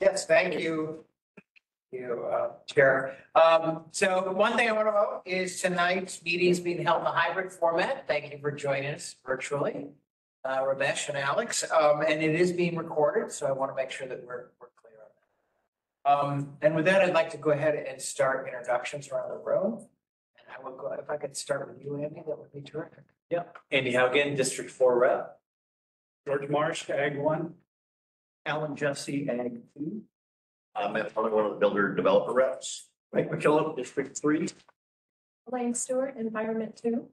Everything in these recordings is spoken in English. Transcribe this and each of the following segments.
Yes, thank you. Chair. So one thing I want to note is tonight's meeting is being held in a hybrid format. Thank you for joining us virtually, Ramesh and Alex. And it is being recorded, so I want to make sure that we're clear on that. And with that, I'd like to go ahead and start introductions around the room. And I will go, if I could start with you, Andy, that would be terrific. Yeah, Andy Haugen, District 4 Rep. George Marsh, Ag 1. Alan Jesse, Ag 2. Matt Plummer, one of the builder developer reps. Mike McKillop, District 3. Elaine Stewart, Environment 2.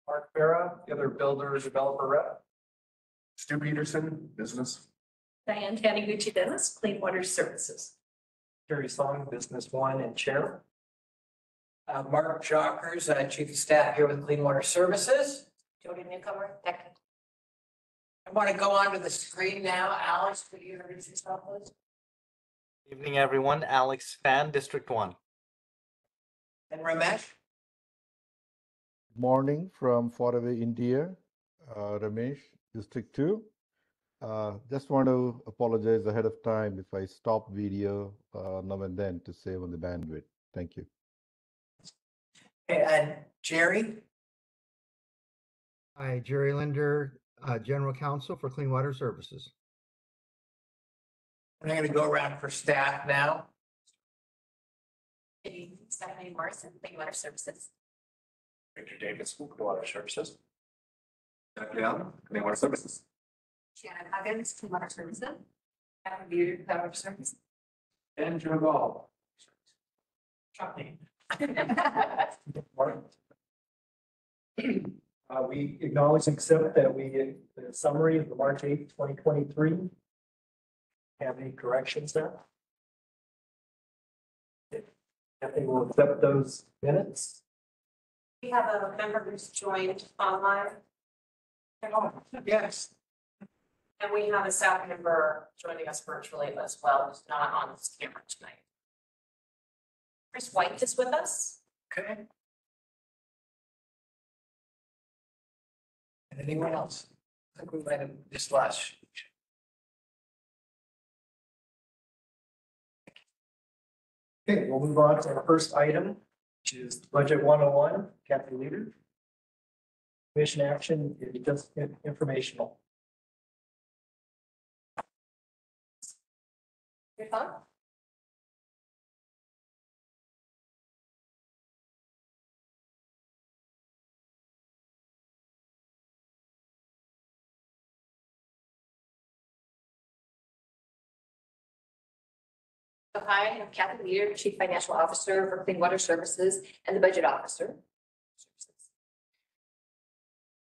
Mark Farah, the other builder developer rep. Stu Peterson, business. Diane Taniguchi Dennis, Clean Water Services. Terry Song, Business 1 and Chair. Mark Jockers, Chief of Staff here with Clean Water Services. Jody Newcomer, Technical. I want to go onto the screen now. Alex, could you introduce yourself, please? Evening, everyone. Alex Fan, District 1. And Ramesh? Morning from faraway India, Ramesh, District 2. Just want to apologize ahead of time if I stop video now and then to save on the bandwidth. Thank you. And Jerry? Hi, Jerry Linder, General Counsel for Clean Water Services. I'm going to go around for staff now. Stephanie Morrison, Clean Water Services. Victor Davis, Clean Water Services. Jack Young, Clean Water Services. Shannon Huggins, Clean Water Services. Adam Beard, Clean Water Services. And Joe Gall. Trucking. We acknowledge and accept that the summary of the March 8th, 2023. Have any corrections there? If they will accept those minutes. We have a member who's joined online. Yes. And we have a staff member joining us virtually as well, who's not on this camera tonight. Chris White is with us. Okay. And anyone else? I think we might have just last. Okay, we'll move on to our first item, which is Budget 101, Kathy Leader. Commission action is just informational. Your phone? Hi, I'm Kathy Leader, Chief Financial Officer for Clean Water Services and the Budget Officer.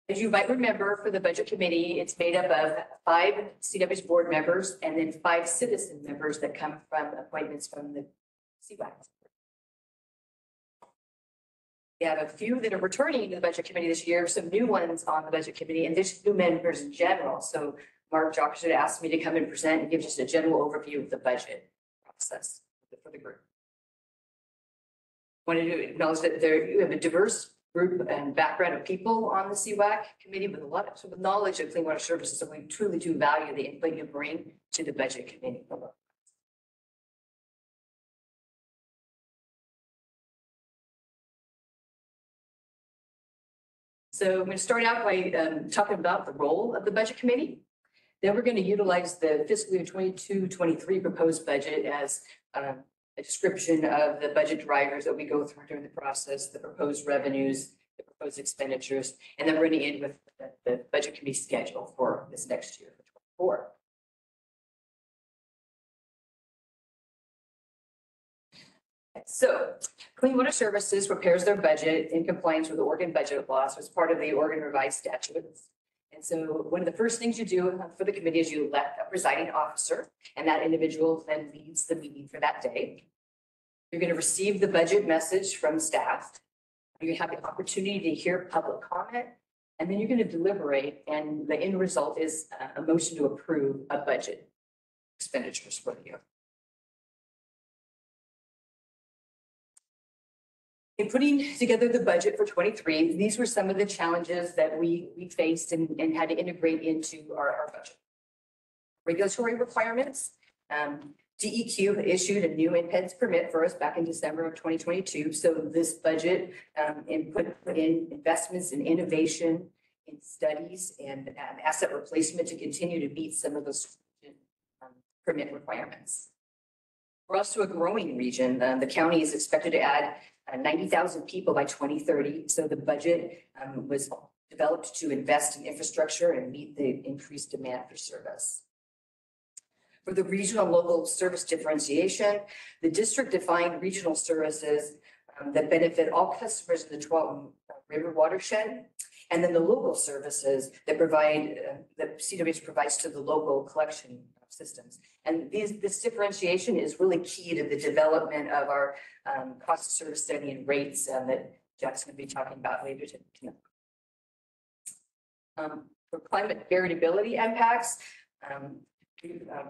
As you might remember, for the Budget Committee, it's made up of 5 CW's board members and then 5 citizen members that come from appointments from the CWAC. We have a few that are returning to the Budget Committee this year, some new ones on the Budget Committee, and there's new members in general. So Mark Jockers asked me to come and present and give just a general overview of the budget process for the group. Wanted to acknowledge that you have a diverse group and background of people on the CWAC committee with a lot of knowledge of clean water services, and we truly do value the input you bring to the Budget Committee. So I'm going to start out by talking about the role of the Budget Committee. Then we're going to utilize the fiscal year 22-23 proposed budget as a description of the budget drivers that we go through during the process, the proposed revenues, the proposed expenditures, and then we're going to end with the Budget Committee schedule for this next year for 24. So Clean Water Services prepares their budget in compliance with the Oregon budget laws as part of the Oregon revised statutes. And so one of the first things you do for the committee is you elect a presiding officer, and that individual then leads the meeting for that day. You're going to receive the budget message from staff. You're going to have the opportunity to hear public comment, and then you're going to deliberate, and the end result is a motion to approve a budget expenditures for the year. In putting together the budget for 23, these were some of the challenges that we faced and had to integrate into our budget. Regulatory requirements. DEQ issued a new InPeds permit for us back in December of 2022. So this budget put in investments in innovation, in studies and asset replacement to continue to meet some of those permit requirements. We're also a growing region. The county is expected to add 90,000 people by 2030. So the budget was developed to invest in infrastructure and meet the increased demand for service. For the regional local service differentiation, the district defined regional services that benefit all customers in the Tualatin River watershed, and then the local services that that CWH provides to the local collection systems. And this differentiation is really key to the development of our cost of service study and rates that Jack's going to be talking about later tonight. For climate variability impacts,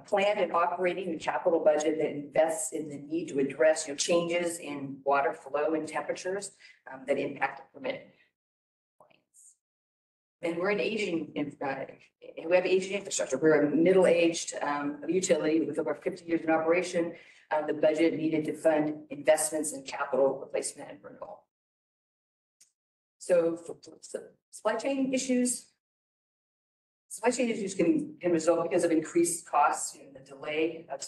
planned and operating the capital budget that invests in the need to address changes in water flow and temperatures that impact the permit. And we're an aging, we have aging infrastructure. We're a middle-aged utility with over 50 years in operation. The budget needed to fund investments in capital replacement and renewal. So for supply chain issues can result because of increased costs in the delay of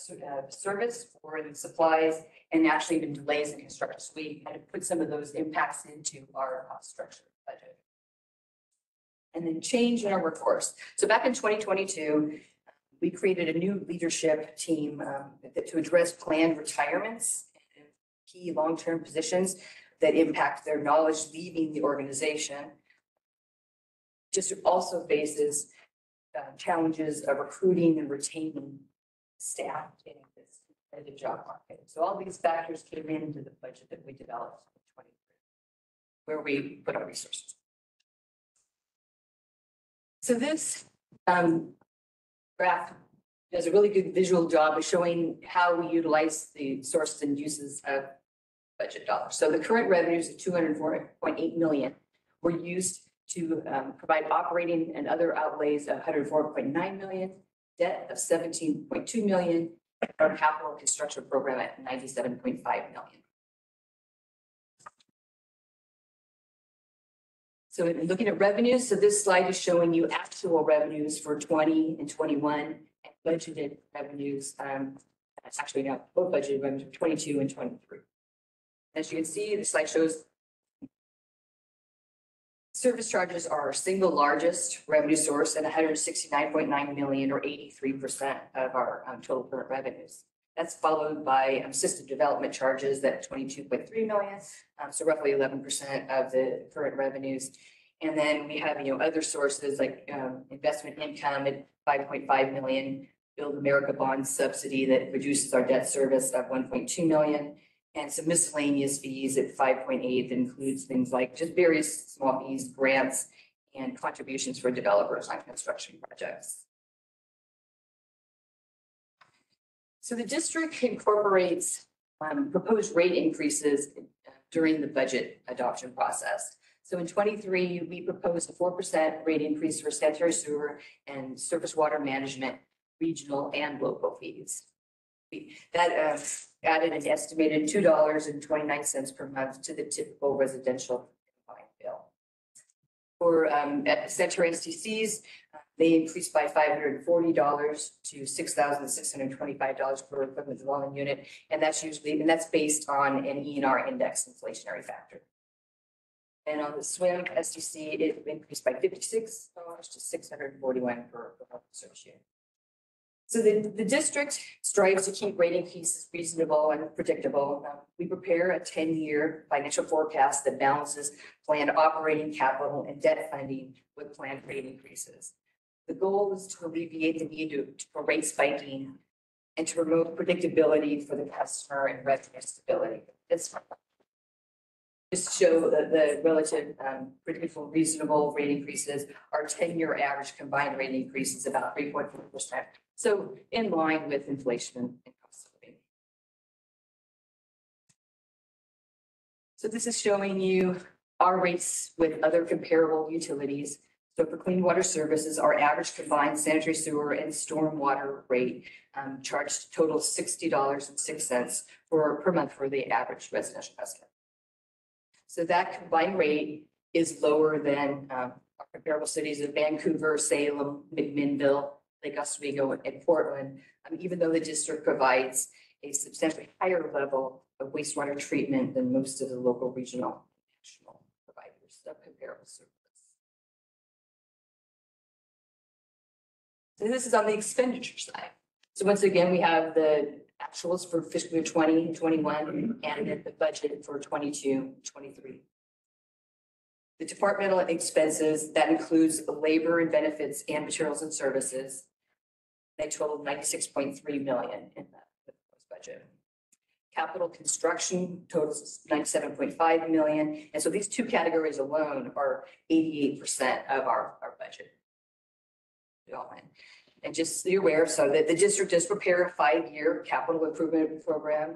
service for the supplies and actually even delays in construction. So we had to put some of those impacts into our cost structure budget. And then change in our workforce. So back in 2022, we created a new leadership team to address planned retirements and key long-term positions that impact their knowledge leaving the organization. Just also faces challenges of recruiting and retaining staff in this competitive job market. So all these factors came into the budget that we developed in 2023, where we put our resources. So this graph does a really good visual job of showing how we utilize the sources and uses of budget dollars. So the current revenues of $204.8 million were used to provide operating and other outlays of $104.9 million, debt of $17.2 million, and our capital construction program at $97.5 million. So looking at revenues, so this slide is showing you actual revenues for 20 and 21 and budgeted revenues. Actually, now both budgeted revenues for 22 and 23. As you can see, the slide shows service charges are our single largest revenue source at $169.9 million or 83% of our total current revenues. That's followed by system development charges at $22.3 million, so roughly 11% of the current revenues. And then we have other sources like investment income at $5.5 million, Build America bond subsidy that reduces our debt service of $1.2 million, and some miscellaneous fees at 5.8 that includes things like just various small fees, grants, and contributions for developers on construction projects. So the district incorporates proposed rate increases during the budget adoption process. So in 23, we proposed a 4% rate increase for sanitary sewer and surface water management, regional and local fees. That added an estimated $2.29 per month to the typical residential combined bill. For sanitary STCs, they increased by $540 to $6,625 per equivalent dwelling unit, and that's based on an ENR index inflationary factor. And on the swim STC, it increased by $56 to $641 per service unit. So the district strives to keep rate increases reasonable and predictable. We prepare a 10-year financial forecast that balances planned operating capital and debt funding with planned rate increases. The goal is to alleviate the need for rate spiking and to promote predictability for the customer and revenue stability. Just show the relative predictable, reasonable rate increases. Our 10-year average combined rate increase is about 3.4%. So in line with inflation and cost of living. So this is showing you our rates with other comparable utilities. So for clean water services, our average combined sanitary sewer and stormwater rate charged total $60.06 per month for the average residential customer. So that combined rate is lower than our comparable cities of Vancouver, Salem, McMinnville, Lake Oswego, and Portland, even though the district provides a substantially higher level of wastewater treatment than most of the local, regional, and national providers of comparable services. So this is on the expenditure side. So once again, we have the actuals for fiscal year 20 and 21, and then the budget for 22, 23. The departmental expenses, that includes labor and benefits and materials and services. They totaled 96.3 million in the budget. Capital construction totals 97.5 million. And so these two categories alone are 88% of our budget. And just so you're aware, so that the district does prepare a 5-year capital improvement program,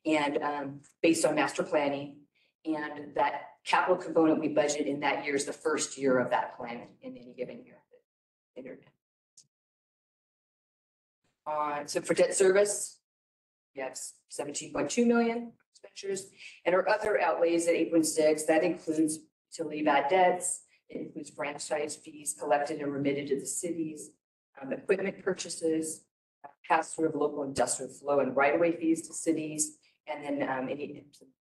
and based on master planning, and that capital component we budget in that year is the first year of that plan in any given year. So for debt service, we have 17.2 million expenditures, and our other outlays at 8.6, that includes utility bad debts. It includes franchise fees collected and remitted to the cities, equipment purchases, pass-through of local industrial flow and right-of-way fees to cities, and then any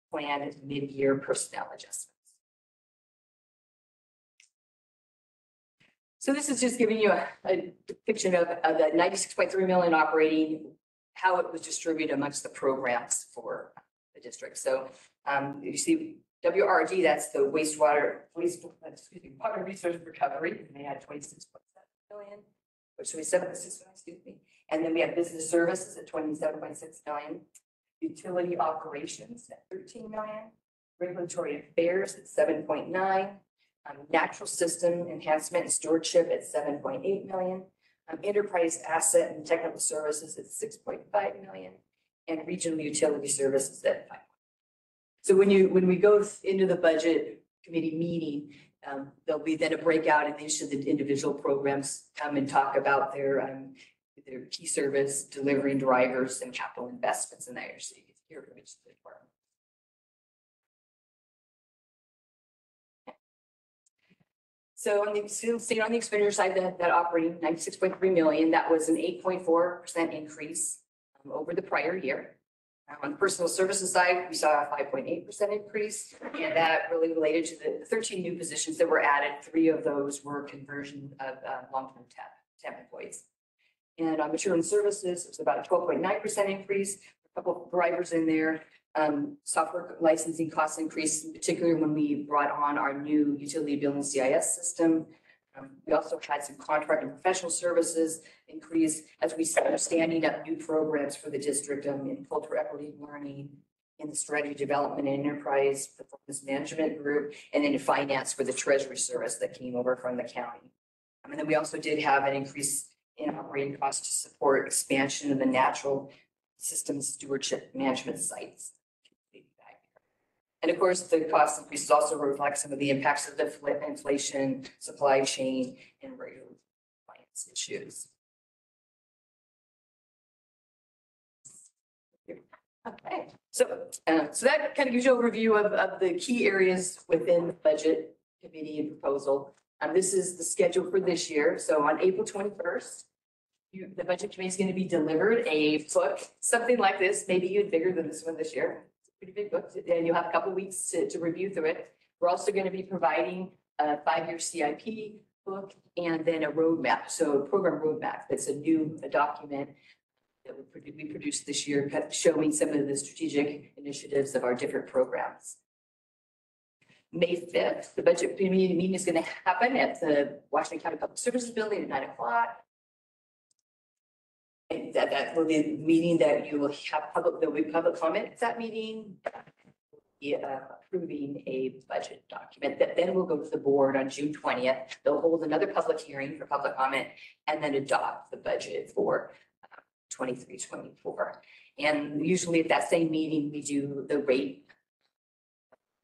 planned mid-year personnel adjustments. So this is just giving you a depiction of the 96.3 million operating, how it was distributed amongst the programs for the district. So you see WRD, that's the water resource recovery, and they had 26.7 million, or 27.6 million, excuse me. And then we have business services at 27.6 million, utility operations at 13 million, regulatory affairs at 7.9, natural system enhancement and stewardship at 7.8 million, enterprise asset and technical services at 6.5 million, and regional utility services at 5. So when we go into the budget committee meeting, there'll be then a breakout, and each of the individual programs come and talk about their key service delivery and drivers and capital investments in there. So you can hear from each of the departments. So on the expenditure side, that operating 96.3 million, that was an 8.4% increase over the prior year. On the personal services side, we saw a 5.8% increase, and that really related to the 13 new positions that were added. 3 of those were conversion of long-term temp employees. And on material and services, it was about a 12.9% increase. A couple of drivers in there. Software licensing costs increased, particularly when we brought on our new utility billing CIS system. We also had some contract and professional services increase as we started standing up new programs for the district in cultural equity and learning, in the strategy development and enterprise performance management group, and then in finance for the treasury service that came over from the county. And then we also did have an increase in operating costs to support expansion of the natural systems stewardship management sites. And of course, the cost increases also reflect some of the impacts of the inflation, supply chain, and regular finance issues. Okay, so that kind of gives you an overview of the key areas within the budget committee and proposal. This is the schedule for this year. So on April 21st, the budget committee is going to be delivered a book, something like this, maybe even bigger than this one this year. Pretty big book, and you'll have a couple of weeks to review through it. We're also going to be providing a 5-year CIP book and then a roadmap. So a program roadmap that's a document that we produced this year, kind of showing some of the strategic initiatives of our different programs. May 5th, the budget committee meeting is going to happen at the Washington County Public Services Building at 9 o'clock. And that will be a meeting that you will have there'll be public comment at that meeting, approving a budget document that then will go to the board on June 20th. They'll hold another public hearing for public comment and then adopt the budget for 23-24. And usually at that same meeting, we do the rates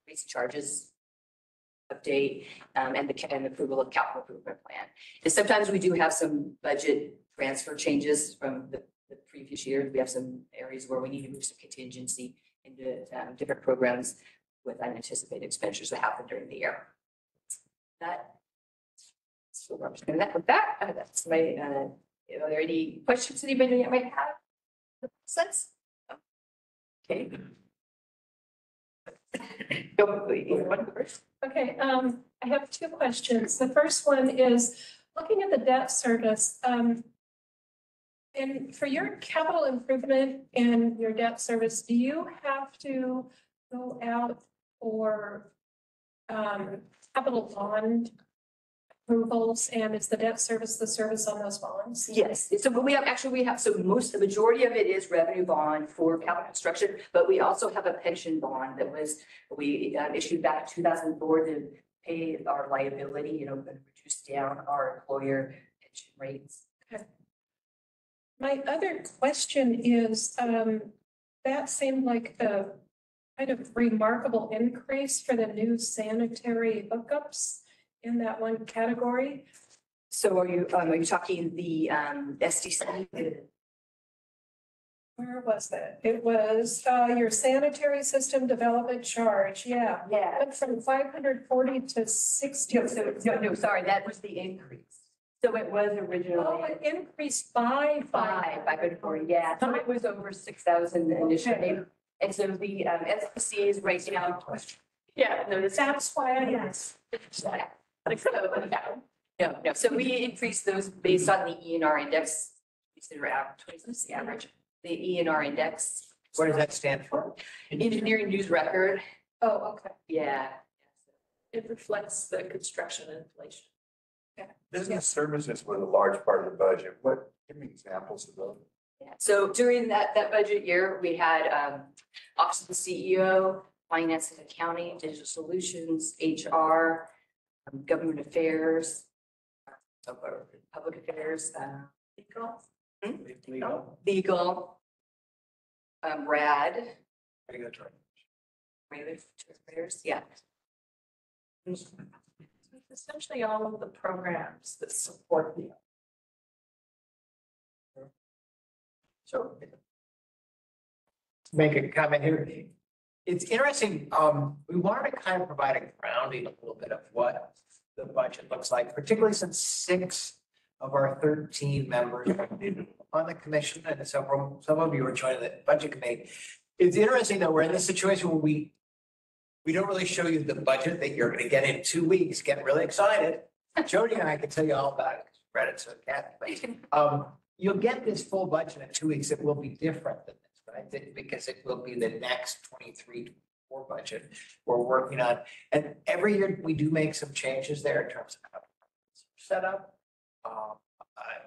and charges update, and the approval of capital improvement plan. And sometimes we do have some budget transfer changes from the previous year. We have some areas where we need to move some contingency into different programs with unanticipated expenditures that happen during the year. So we're just gonna with that. That's my. Are there any questions anybody might have? Sense? Okay. Go, you want to go first? Okay, I have two questions. The first one is looking at the debt service. And for your capital improvement and your debt service, do you have to go out for capital bond approvals? And is the debt service the service on those bonds? Yes, so we have, so the majority of it is revenue bond for capital construction, but we also have a pension bond that we issued back in 2004 to pay our liability, and reduce down our employer pension rates. Okay. My other question is, that seemed like a kind of remarkable increase for the new sanitary hookups in that one category. So are you talking the SDC? Where was that? It was your sanitary system development charge. Yeah. Yeah. Went from 540 to 60. No, sorry, that was the increase. So it was originally. Oh, it increased by 540, yeah. So it was over 6,000 initially. Okay. And so the SDC is right now. Yeah, no, That's why I asked. No. So we increased those based on the ENR index. Consider average, the average. The ENR index. What does that stand for? Engineering news record. Oh, okay. Yeah. It reflects the construction inflation. Business services was a large part of the budget. Give me examples of those. Yeah. So during that budget year, we had Office of the CEO, Finance and Accounting, Digital Solutions, HR, Government Affairs, Public Affairs, Legal, RAD, Regulatory. Affairs, yeah. It's essentially all of the programs that support the. So make a comment here. It's interesting, we wanted to kind of provide a grounding, a little bit of what the budget looks like, particularly since 6 of our 13 members are on the commission, and some of you are joining the budget committee. It's interesting that we're in this situation where we don't really show you the budget that you're going to get in 2 weeks, get really excited. Jody and I can tell you all about it, read it to Kathy. You'll get this full budget in 2 weeks. It will be different than this, but I think because it will be the next 23-24 budget we're working on. And every year we do make some changes there in terms of how it's set up.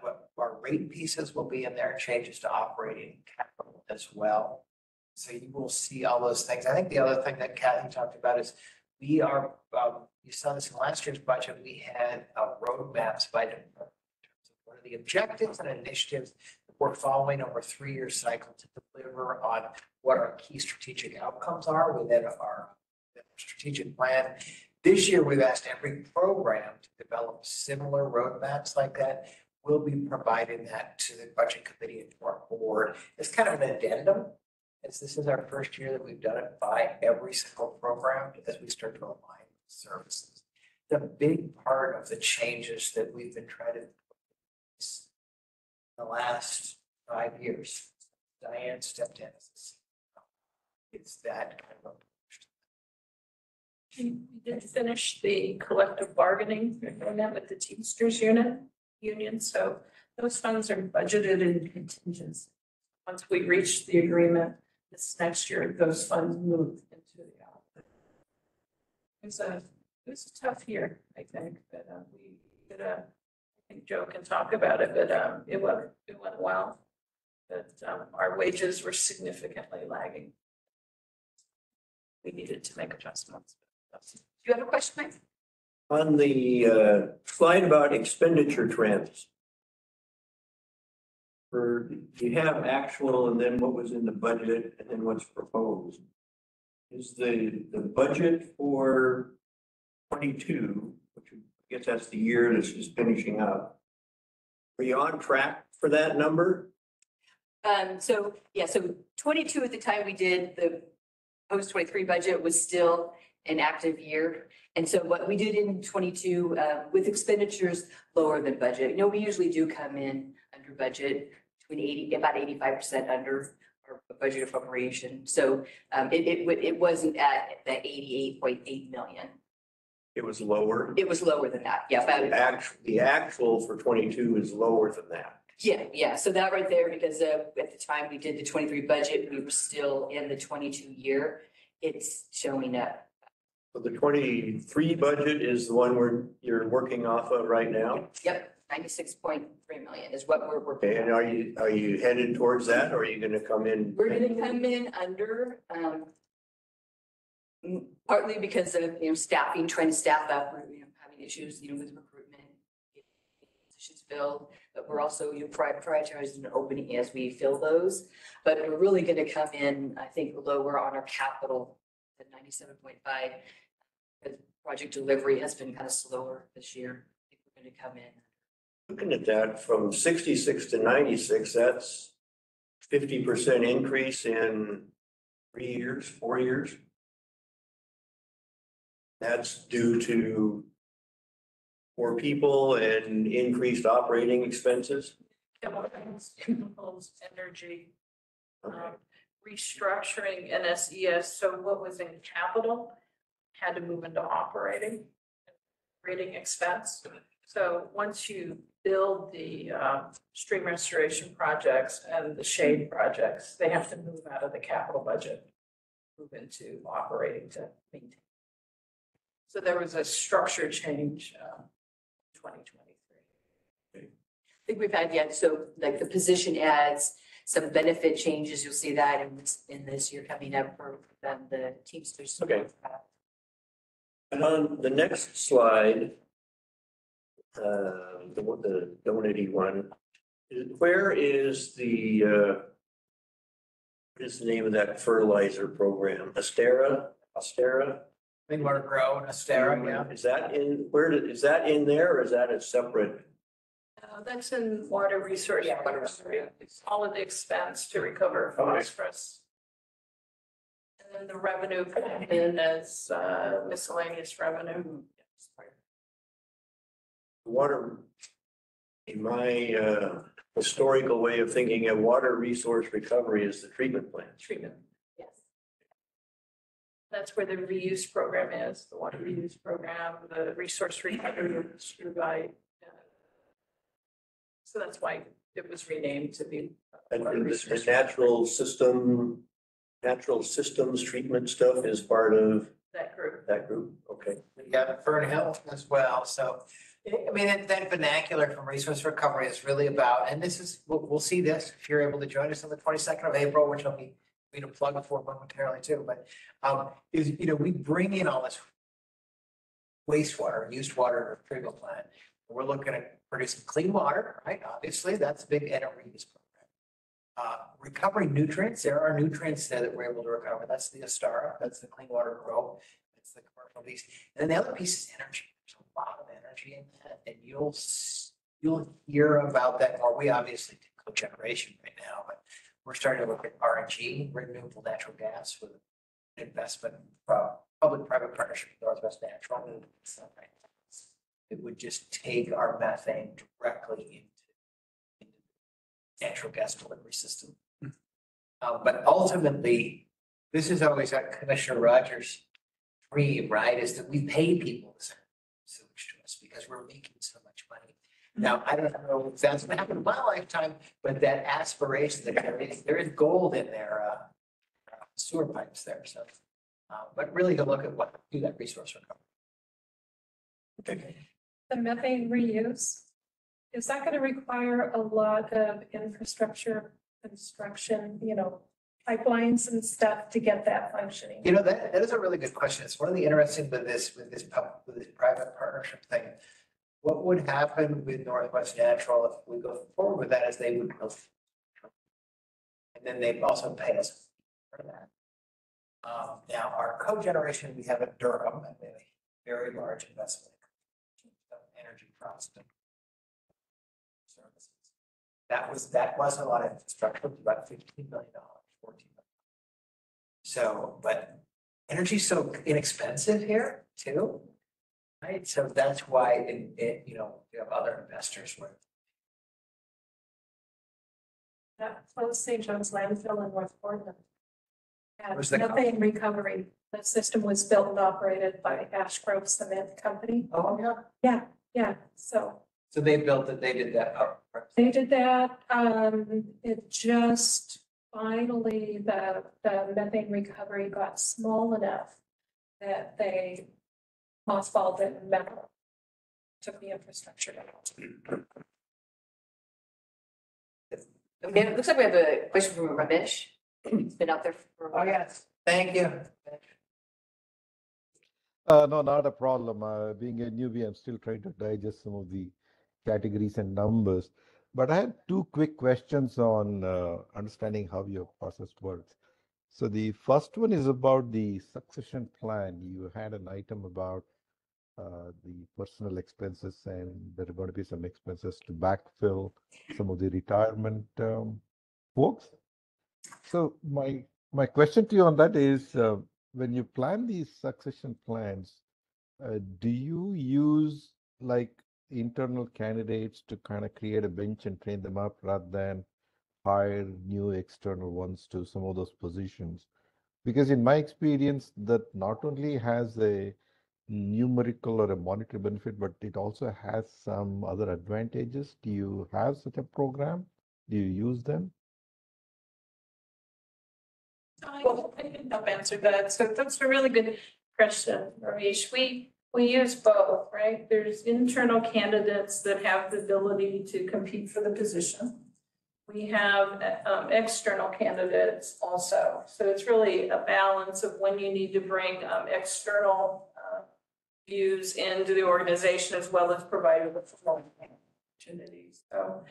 What our rate pieces will be in there, changes to operating capital as well. So you will see all those things. I think the other thing that Kathy talked about is we are, you saw this in last year's budget, we had roadmaps by department in terms of what are the objectives and initiatives that we're following over a 3-year cycle to deliver on what our key strategic outcomes are within our strategic plan. This year, we've asked every program to develop similar roadmaps like that. We'll be providing that to the budget committee and to our board. It's kind of an addendum, as this is our first year that we've done it by every single program as we start to align services. The big part of the changes that we've been trying to do in the last 5 years, Diane stepped in as the CEO. It's that kind of. We did finish the collective bargaining agreement with the Teamsters union, so those funds are budgeted in contingency. Once we reach the agreement this next year, those funds move into the it was a tough year, I think, but we did I think Joe can talk about it, but it went well. But our wages were significantly lagging. We needed to make adjustments. Do you have a question, Mike? On the slide about expenditure trends, you have actual and then what was in the budget and then what's proposed. Is the budget for 22, which I guess that's the year that's just finishing up. Are you on track for that number? So 22 at the time we did the post 23 budget was still an active year. And so what we did in 22 with expenditures lower than budget, we usually do come in under budget between about 85% under our budget appropriation. So it wasn't at the 88.8 million. It was lower. It was lower than that. Yeah. The actual for 22 is lower than that. Yeah. So that right there, because at the time we did the 23 budget, we were still in the 22 year. It's showing up. So the 23 budget is the one you're working off of right now? Yep, 96.3 million is what we're. Okay, and are you headed towards that, or are you gonna come in? We're gonna come in under, partly because of, staffing, trying to staff up, we're, having issues, with recruitment, getting positions filled, but we're also, prioritizing and opening as we fill those. But we're really gonna come in, I think, lower on our capital at 97.5. Because project delivery has been kind of slower this year. I think we're gonna come in. Looking at that from 66 to 96, that's 50% increase in 3 years, 4 years. That's due to more people and increased operating expenses. Chemicals, energy, restructuring NSES. So what was in capital had to move into operating expense. So once you build the stream restoration projects and the shade projects, they have to move out of the capital budget, move into operating to maintain. So there was a structure change in 2023. I think we've had, so like the position adds, some benefit changes, you'll see that in this year coming up for the Teamsters. Okay. And on the next slide, the donity one, where is what is the name of that fertilizer program? Astera? Clean Water Grow and Astera, yeah. Is that is that in there, or is that a separate? That's in water resource. Yeah, water recovery. It's all of the expense to recover phosphorus. And then the revenue comes in as miscellaneous revenue. Water, in my historical way of thinking, of water resource recovery is the treatment plant. Treatment. Yes. That's where the reuse program is, the water reuse program, the resource recovery through by. So that's why it was renamed to be. And the natural systems treatment stuff is part of That group. that group. Okay. We got Fern Hill as well, so. I mean, that vernacular from resource recovery is really about, and this is, we'll see this if you're able to join us on the 22nd of April, which I'll be to plug for momentarily too, but we bring in all this wastewater, used water treatment plant. We're looking at producing clean water, right? Obviously, that's big and a reuse program. Recovering nutrients, there are nutrients there that we're able to recover. That's the Astara, that's the Clean Water Grow, that's the commercial piece. And then the other piece is energy. There's a lot of energy in that, and you'll hear about that more. We obviously do cogeneration right now, but we're starting to look at RNG, renewable natural gas, with an investment from public-private partnership with Northwest Natural. It would just take our methane directly into the natural gas delivery system. But ultimately, this is always Commissioner Rogers' dream, right? Is that we pay people to sewage to us because we're making so much money. Now, I don't know if that's going to happen in my lifetime, but that aspiration, that there is gold in their sewer pipes there. So, but really to look at what do that resource recovery. Okay. The methane reuse, is that going to require a lot of infrastructure construction, pipelines and stuff to get that functioning? That is a really good question. It's one of the interesting with this private partnership thing. What would happen with Northwest Natural if we go forward with that is they would build, and then they'd also pay us for that. Now our cogeneration we have at Durham, and very large investment of energy processing services. That was a lot of infrastructure, about $15 million, $14 million. So, but energy's so inexpensive here too, right? So that's why you have other investors where. That closed St. John's landfill in North Portland. And Where's the methane recovery, the system was built and operated by Ash Grove Cement Company. Oh, yeah. Yeah, so So they built it, they did that. they did that. It just finally, the methane recovery got small enough that they mothballed it and metal. Took the infrastructure down. It looks like we have a question from Ramesh. It's been out there for a Oh, while. yes, thank you. No, not a problem. Being a newbie, I'm still trying to digest some of the categories and numbers. But I had two quick questions on understanding how your process works. So the first one is about the succession plan. You had an item about the personal expenses, and there are going to be some expenses to backfill some of the retirement folks. So my question to you on that is, when you plan these succession plans, do you use like internal candidates to kind of create a bench and train them up rather than hire new external ones to some of those positions? Because in my experience, that not only has a numerical or a monetary benefit, but it also has some other advantages. Do you have such a program? Do you use them? I can help answer that. So that's a really good question, Ramesh. We use both, right? There's internal candidates that have the ability to compete for the position. We have external candidates also. So it's really a balance of when you need to bring external views into the organization as well as provide with opportunities. So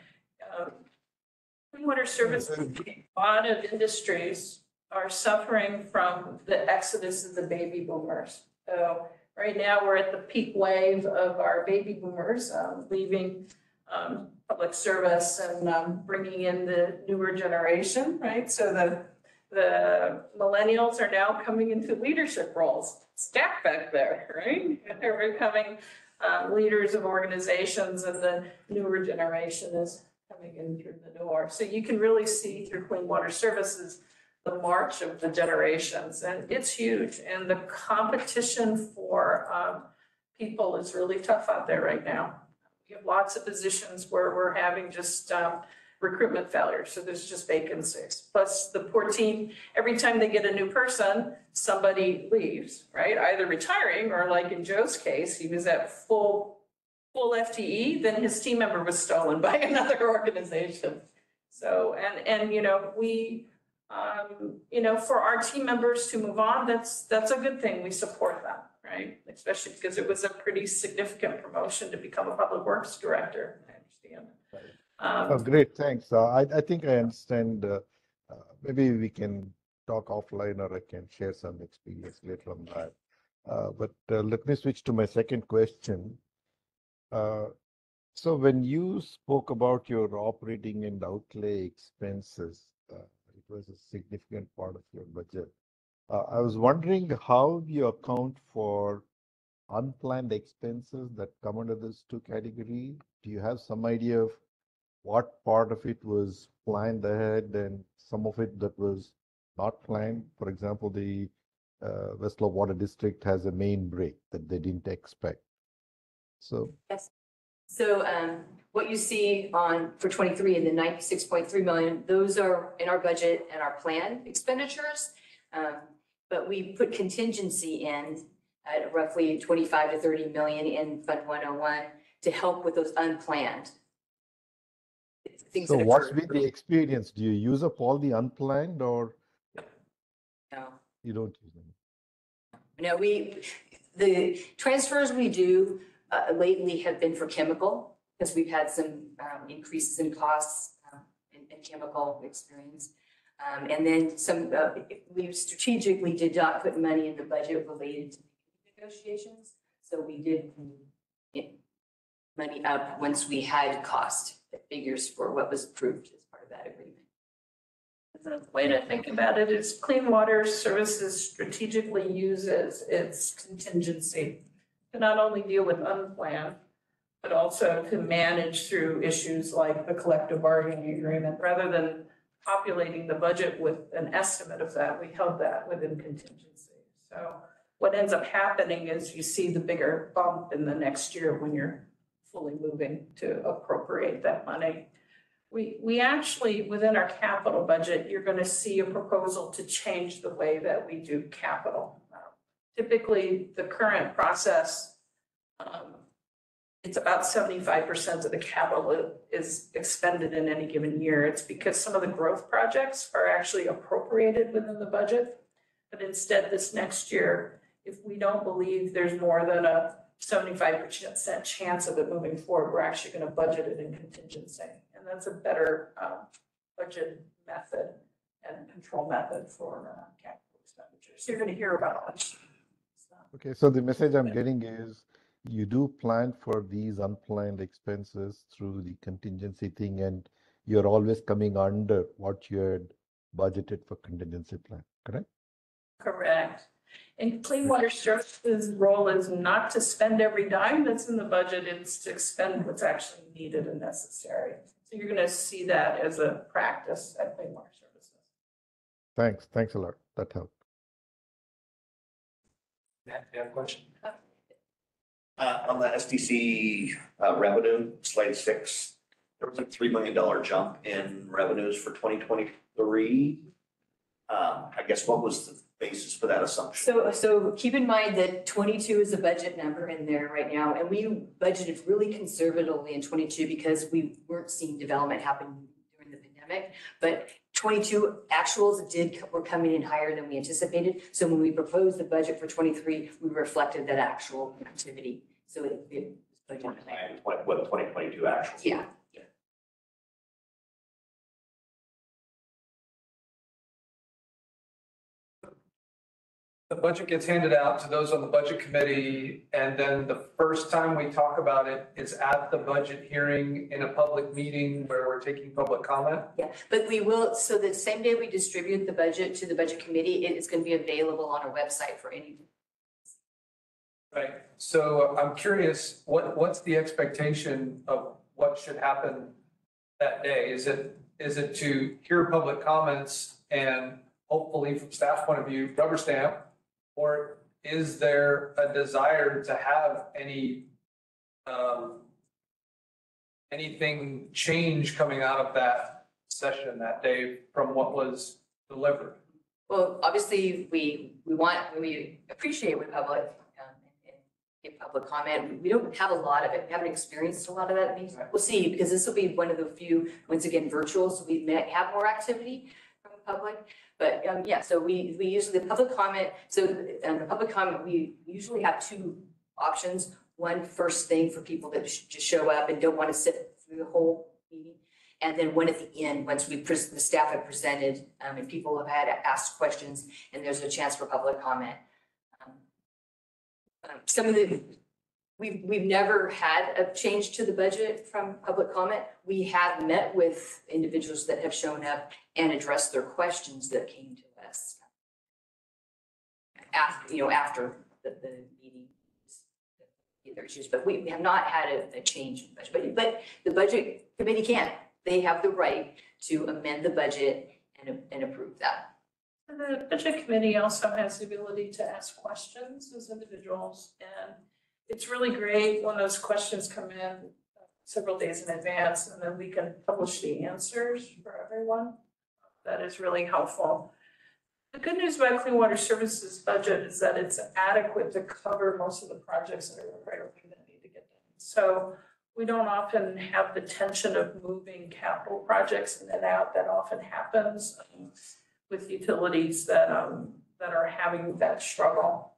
clean water services, a lot of industries are suffering from the exodus of the baby boomers. So right now we're at the peak wave of our baby boomers leaving public service and bringing in the newer generation, right? So the millennials are now coming into leadership roles. Stack back there, right? They're becoming leaders of organizations, and the newer generation is coming in through the door. So you can really see through Clean Water Services the march of the generations, and it's huge. And the competition for people is really tough out there right now. We have lots of positions where we're having just recruitment failures, so there's just vacancies. Plus the poor team, every time they get a new person, somebody leaves, right? Either retiring or, like in Joe's case, he was at full FTE, then his team member was stolen by another organization. So, and we, for our team members to move on, that's a good thing. We support that, right? Especially because it was a pretty significant promotion to become a public works director, I understand. Oh, great, thanks. I think I understand. Maybe we can talk offline, or I can share some experience later on that. But let me switch to my second question. So when you spoke about your operating and outlay expenses, it was a significant part of your budget. I was wondering how you account for unplanned expenses that come under these two categories. Do you have some idea of what part of it was planned ahead and some of it that was not planned? For example, the Westlaw Water District has a main break that they didn't expect. So Yes. So what you see for 23 in the 96.3 million, those are in our budget and our planned expenditures. But we put contingency in at roughly 25 to 30 million in Fund 101 to help with those unplanned things. So that what's occur. been the experience? Do you use up all the unplanned, or No. you don't use them? No, the transfers we do lately have been for chemical, because we've had some increases in costs in chemical experience. And then we strategically did not put money in the budget related to negotiations. So we did get money up once we had cost figures for what was approved as part of that agreement. The way to think about it is Clean Water Services strategically uses its contingency to not only deal with unplanned, but also to manage through issues like the collective bargaining agreement. Rather than populating the budget with an estimate of that, we held that within contingency. So what ends up happening is you see the bigger bump in the next year when you're fully moving to appropriate that money. We actually, within our capital budget, you're going to see a proposal to change the way that we do capital. Typically, the current process, it's about 75% of the capital is expended in any given year. It's because some of the growth projects are actually appropriated within the budget. But instead, this next year, if we don't believe there's more than a 75% chance of it moving forward, we're actually going to budget it in contingency. And that's a better budget method and control method for capital expenditures. So you're going to hear about all this. Okay, so the message I'm getting is you do plan for these unplanned expenses through the contingency thing, and you're always coming under what you had budgeted for contingency plan, correct? Correct. And Clean Water Services' role is not to spend every dime that's in the budget, it's to expend what's actually needed and necessary. So you're going to see that as a practice at Clean Water Services. Thanks a lot. That helped. Matt, do you have a question? On the SDC revenue, slide 6, there was a $3 million jump in revenues for 2023. I guess what was the basis for that assumption? So keep in mind that 22 is a budget number in there right now, and we budgeted really conservatively in 22 because we weren't seeing development happen during the pandemic. But 22 actuals were coming in higher than we anticipated. So when we proposed the budget for 23, we reflected that actual activity. So it was budgeted higher. What 2022 actual? Yeah. The budget gets handed out to those on the budget committee, and then the first time we talk about it is at the budget hearing in a public meeting where we're taking public comment. Yeah, but we will, so the same day we distribute the budget to the budget committee, it's going to be available on our website for any. Right. So I'm curious, what's the expectation of what should happen that day? Is it to hear public comments and hopefully from staff point of view, rubber stamp? Or is there a desire to have anything change coming out of that session that day from what was delivered? Well, obviously, we appreciate when public and give public comment. We don't have a lot of it. We haven't experienced a lot of that. We'll see, because this will be one of the few, once again, virtual, so we may have more activity from the public. But yeah, so we usually, the public comment, so the public comment, we usually have two options. One first thing for people that just show up and don't want to sit through the whole meeting. And then one at the end, once the staff have presented and people have had asked questions and there's a chance for public comment. We've never had a change to the budget from public comment. We have met with individuals that have shown up and addressed their questions that came to us after the meeting, their issues. But we have not had a change in the budget. But the budget committee can. They have the right to amend the budget and approve that. And the budget committee also has the ability to ask questions as individuals, and it's really great when those questions come in several days in advance, and then we can publish the answers for everyone. That is really helpful. The good news about Clean Water Services budget is that it's adequate to cover most of the projects that are a priority that need to get done. So we don't often have the tension of moving capital projects in and out. That often happens with utilities that are having that struggle.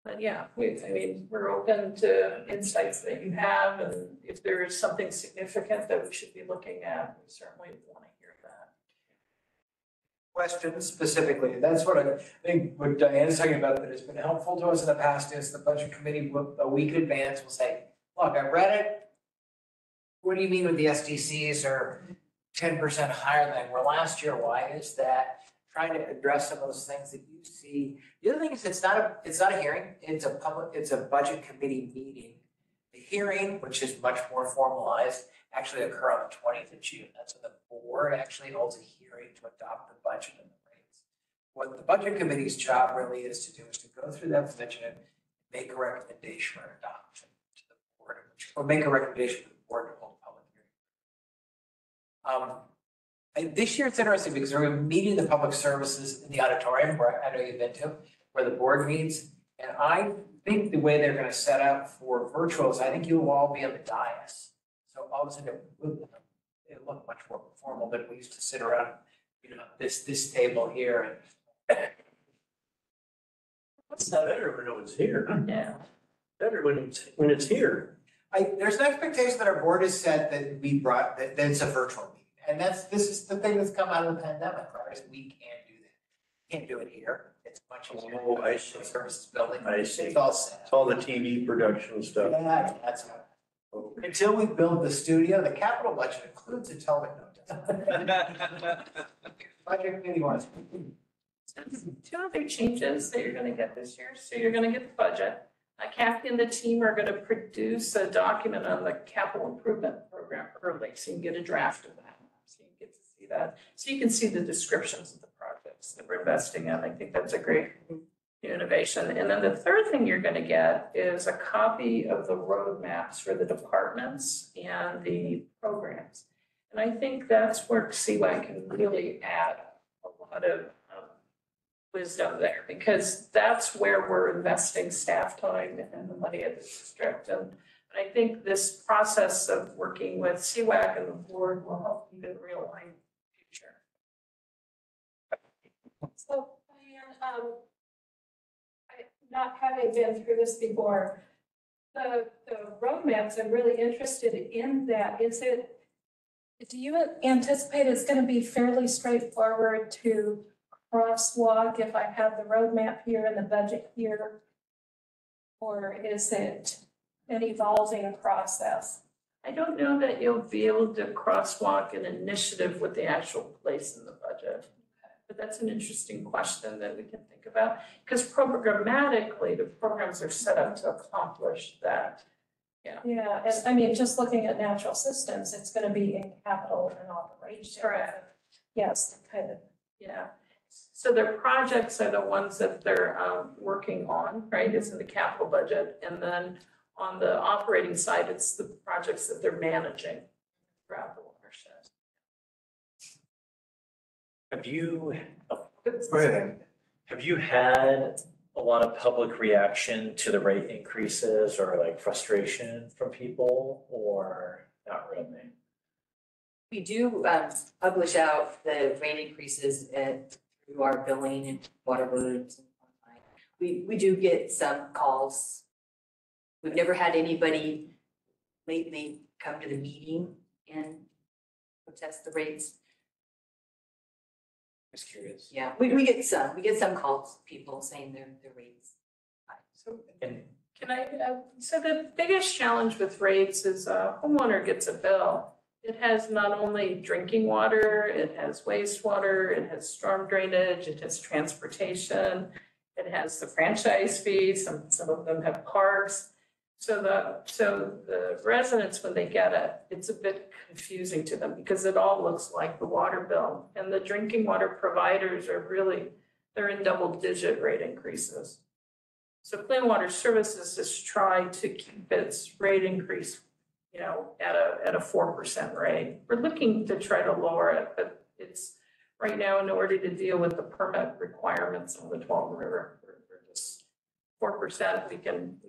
But yeah, we're open to insights that you have, and if there is something significant that we should be looking at, we certainly want to hear that. questions specifically. That's what I think what Diane's talking about that has been helpful to us in the past is the budget committee a week in advance will say, look, I read it. What do you mean with the SDCs are 10% higher than were last year? Why is that? Trying to address some of those things that you see. The other thing is it's not a hearing, it's a budget committee meeting. The hearing, which is much more formalized, actually occur on the 20th of June. That's when the board actually holds a hearing to adopt the budget and the rates. What the budget committee's job really is to do is to go through that budget and make a recommendation or adoption to the board, or make a recommendation to the board to hold a public hearing. And this year it's interesting because we're meeting the public services in the auditorium where I know you've been to, where the board meets. And I think the way they're going to set up for virtuals, I think you will all be on the dais. So all of a sudden it look much more formal than we used to sit around, this table here. It's better when it's here. Yeah. Better when it's here. There's an expectation that our board has set that that it's a virtual meeting. And this is the thing that's come out of the pandemic, right? Is we can't do that. Can't do it here. It's much easier. Oh, I see. Services building. I see. It's all set. It's all the TV production stuff. Yeah, that's how. Until we build the studio, the capital budget includes a television. Budget committee wants. Two other changes that you're gonna get this year. So you're gonna get the budget. Kathy and the team are gonna produce a document on the capital improvement program early, so you can get a draft of that. So you get to see that. So you can see the descriptions of the projects that we're investing in. I think that's a great innovation. And then the third thing you're gonna get is a copy of the roadmaps for the departments and the programs. And I think that's where CWAC can really add a lot of wisdom there, because that's where we're investing staff time and the money at the district. And I think this process of working with CWAC and the board will help even realign the future. So, Diane, not having been through this before, the roadmaps, I'm really interested in that. Do you anticipate it's going to be fairly straightforward to crosswalk if I have the roadmap here and the budget here? Or is it an evolving process? I don't know that you'll be able to crosswalk an initiative with the actual place in the budget. But that's an interesting question that we can think about, because programmatically, the programs are set up to accomplish that. Yeah, and I mean, just looking at natural systems, it's going to be in capital and operation. Correct. Yes, kind of. Yeah. So their projects are the ones that they're working on, right? It's in the capital budget. And then on the operating side, it's the projects that they're managing throughout the watershed. Have you had a lot of public reaction to the rate increases or like frustration from people, or not really? We do publish out the rate increases through our billing and water roads. We do get some calls. We've never had anybody lately come to the meeting and protest the rates. Just curious. Yeah, we get some calls, people saying their rates. So And can I, so the biggest challenge with rates is a homeowner gets a bill. It has not only drinking water, it has wastewater, it has storm drainage, it has transportation, it has the franchise fees, some of them have parks. So the residents, when they get it, it's a bit confusing to them because it all looks like the water bill. And the drinking water providers are really, they're in double-digit rate increases. So Clean Water Services has tried to keep its rate increase, at a 4% rate. We're looking to try to lower it, but it's right now, in order to deal with the permit requirements on the 12 River, we're just 4%. We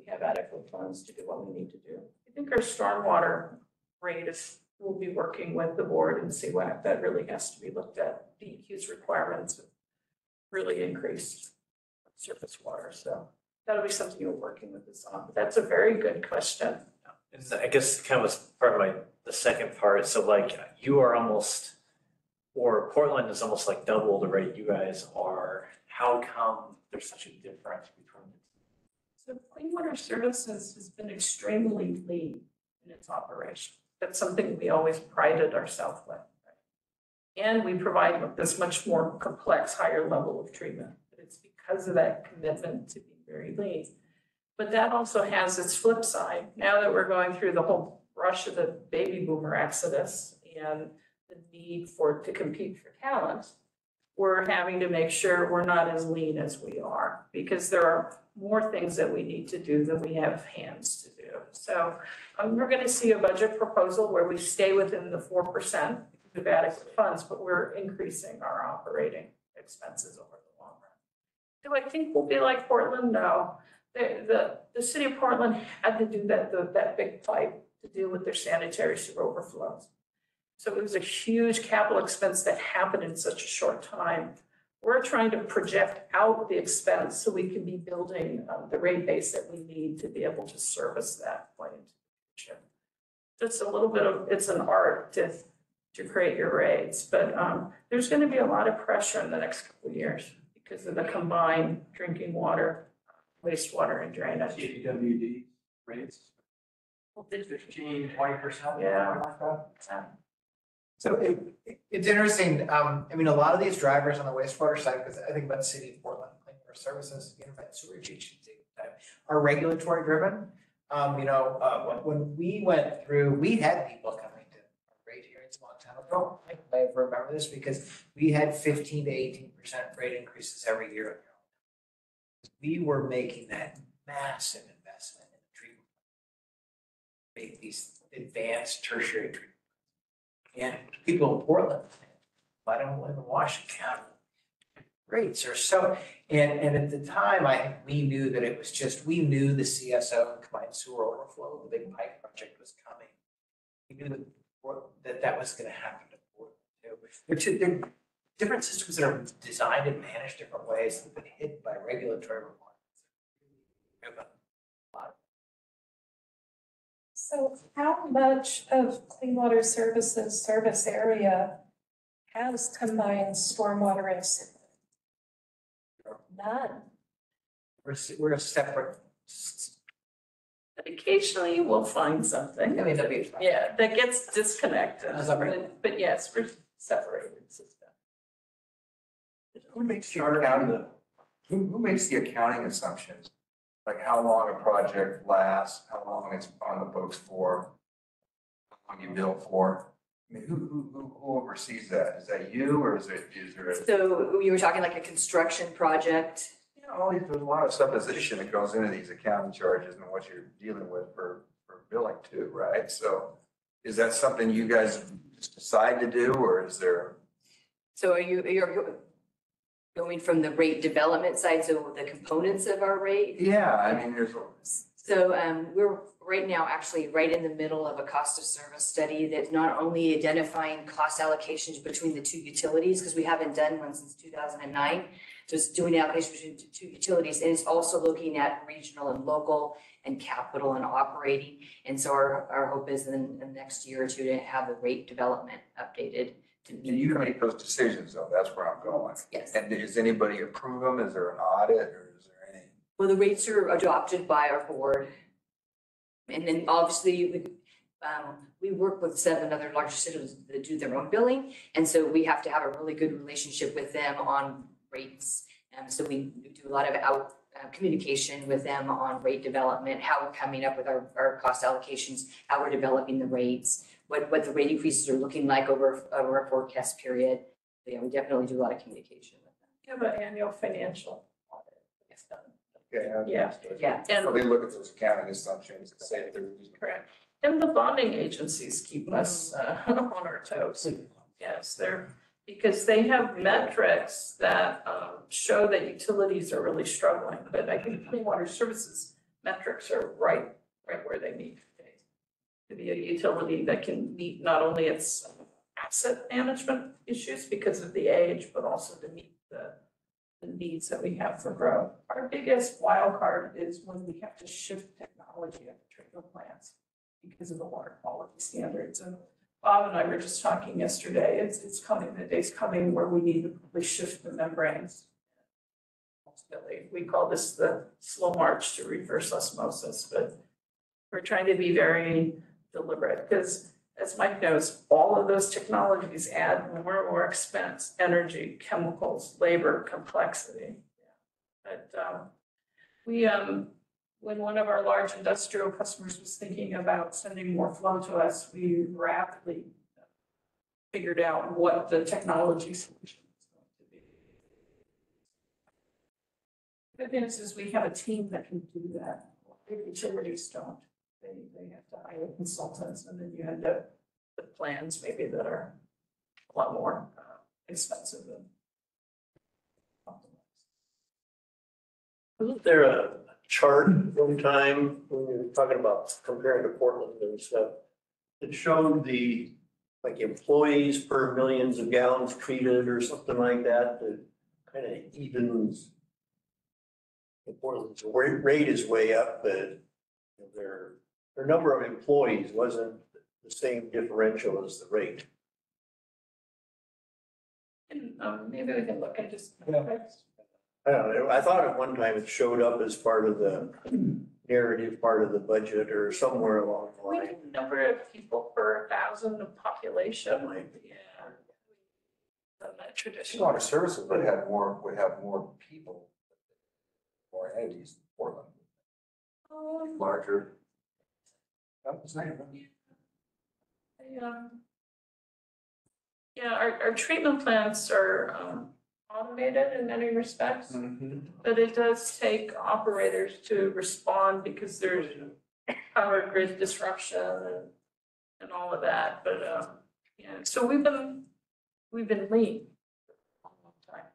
have adequate funds to do what we need to do. I think our stormwater rate we'll be working with the board and CWAC. That really has to be looked at. DEQ's requirements have really increased surface water. So that'll be something you're working with us on. But that's a very good question. I guess kind of was part of the second part. So like you are almost or Portland is almost like double the rate you guys are. How come there's such a difference between the two? So Clean Water Services has been extremely lean in its operation. That's something we always prided ourselves with. And we provide this much more complex, higher level of treatment. But it's because of that commitment to be very lean. But that also has its flip side. Now that we're going through the whole rush of the baby boomer exodus and the need to compete for talent, we're having to make sure we're not as lean as we are, because there are more things that we need to do than we have hands to do. So we're going to see a budget proposal where we stay within the 4% of adequate funds, but we're increasing our operating expenses over the long run. Do I think we'll be like Portland? No. The city of Portland had to do that big pipe to deal with their sanitary sewer overflows. So it was a huge capital expense that happened in such a short time. We're trying to project out the expense so we can be building the rate base that we need to be able to service that point into the future. It's a little bit of, it's an art to create your rates, but there's going to be a lot of pressure in the next couple of years because of the combined drinking water, wastewater, and drainage. CWD rates, 15, 20%. Yeah. So it's interesting, I mean, a lot of these drivers on the wastewater side, because I think about the city of Portland, Clean Water Services, Unified Sewerage Agency, are regulatory driven. When we went through, we had people coming to rate hearings a long time ago. I may remember this because we had 15 to 18% rate increases every year. We were making that massive investment in the treatment. Make these advanced tertiary treatment. And people in Portland, I don't live in Washington County. Rates are so, and at the time, I think we knew that it was just, we knew the CSO, combined sewer overflow, the big pipe project was coming. We knew that was going to happen to Portland too. They're different systems that are designed and managed different ways that have been hit by regulatory requirements. So how much of Clean Water Services service area has combined stormwater and sewer? None. We're a separate. Occasionally we'll find something. I mean, that'd be. Yeah, that gets disconnected. That's all right. But yes, we're separated system. Who makes the accounting, who makes the accounting assumptions? Like how long a project lasts, how long it's on the books for, how long you bill for? I mean, who oversees that? Is that you or is there So you were talking like a construction project? there's a lot of supposition that goes into these accounting charges and what you're dealing with for billing too, right? So is that something you guys just decide to do or is there? So you're going from the rate development side, so the components of our rate? Yeah, I mean, there's. So we're right now actually right in the middle of a cost of service study that's not only identifying cost allocations between the two utilities, because we haven't done one since 2009. So it's doing allocations between the two utilities, and it's also looking at regional and local and capital and operating. And so our hope is in the next year or two to have the rate development updated. And you make those decisions though, that's where I'm going. Yes. And does anybody approve them? Is there an audit or is there any? Well, the rates are adopted by our board. And then obviously we work with 7 other larger cities that do their own billing. And so we have to have a really good relationship with them on rates. So we do a lot of communication with them on rate development, how we're coming up with our cost allocations, how we're developing the rates, what the rate increases are looking like over a forecast period. Yeah, we definitely do a lot of communication with them. We have an annual financial audit that's done. Okay. Yeah. Yeah. So they look at those accounting assumptions and say if they're. Correct. And the bonding agencies keep us on our toes. Yes, because they have metrics that show that utilities are really struggling. But I think Clean Water Services metrics are right where they need to be a utility that can meet not only its asset management issues because of the age, but also to meet the needs that we have for growth. Our biggest wild card is when we have to shift technology at the treatment plants because of the water quality standards. And Bob and I were just talking yesterday, it's coming, the day's coming where we need to probably shift the membranes. Ultimately, we call this the slow march to reverse osmosis, but we're trying to be very deliberate because as Mike knows, all of those technologies add more and more expense, energy, chemicals, labor, complexity. But when one of our large industrial customers was thinking about sending more flow to us, we rapidly figured out what the technology solution was going to be. The good news is we have a team that can do that. Big utilities don't. They have to hire consultants, and then you end up with plans maybe that are a lot more expensive than optimized. Wasn't there a chart one time when you were talking about comparing to Portland and stuff? It showed the, like, employees per millions of gallons treated or something like that, that kind of evens. In Portland's rate is way up, but their number of employees wasn't the same differential as the rate. And maybe we can look at just. I don't know, I thought at one time it showed up as part of the narrative, part of the budget or somewhere along the We line. need the number of people per 1,000 of population, yeah. Than that traditional. Water services would have more people, more entities in Portland, larger. That was nice. Yeah, our treatment plants are automated in many respects, but it does take operators to respond because there's power grid disruption and all of that, but yeah, so we've been lean for a long time.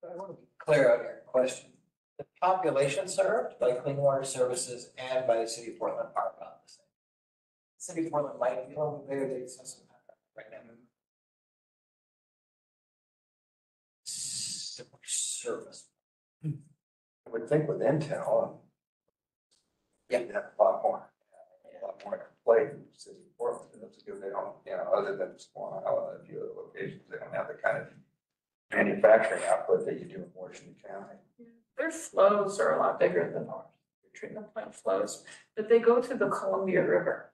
I want to be clear on your question. The population served by Clean Water Services and by the City of Portland are about the same. City of Portland might be a little bigger than Assessment right now. Similar service. I would think with Intel, yeah, that a lot more to play in the City of Portland. That's because they don't, other than Swan Island, a few other locations, they don't have the kind of manufacturing output that you do in Washington County. Their flows are a lot bigger than ours, their treatment plant flows, but they go to the Columbia River.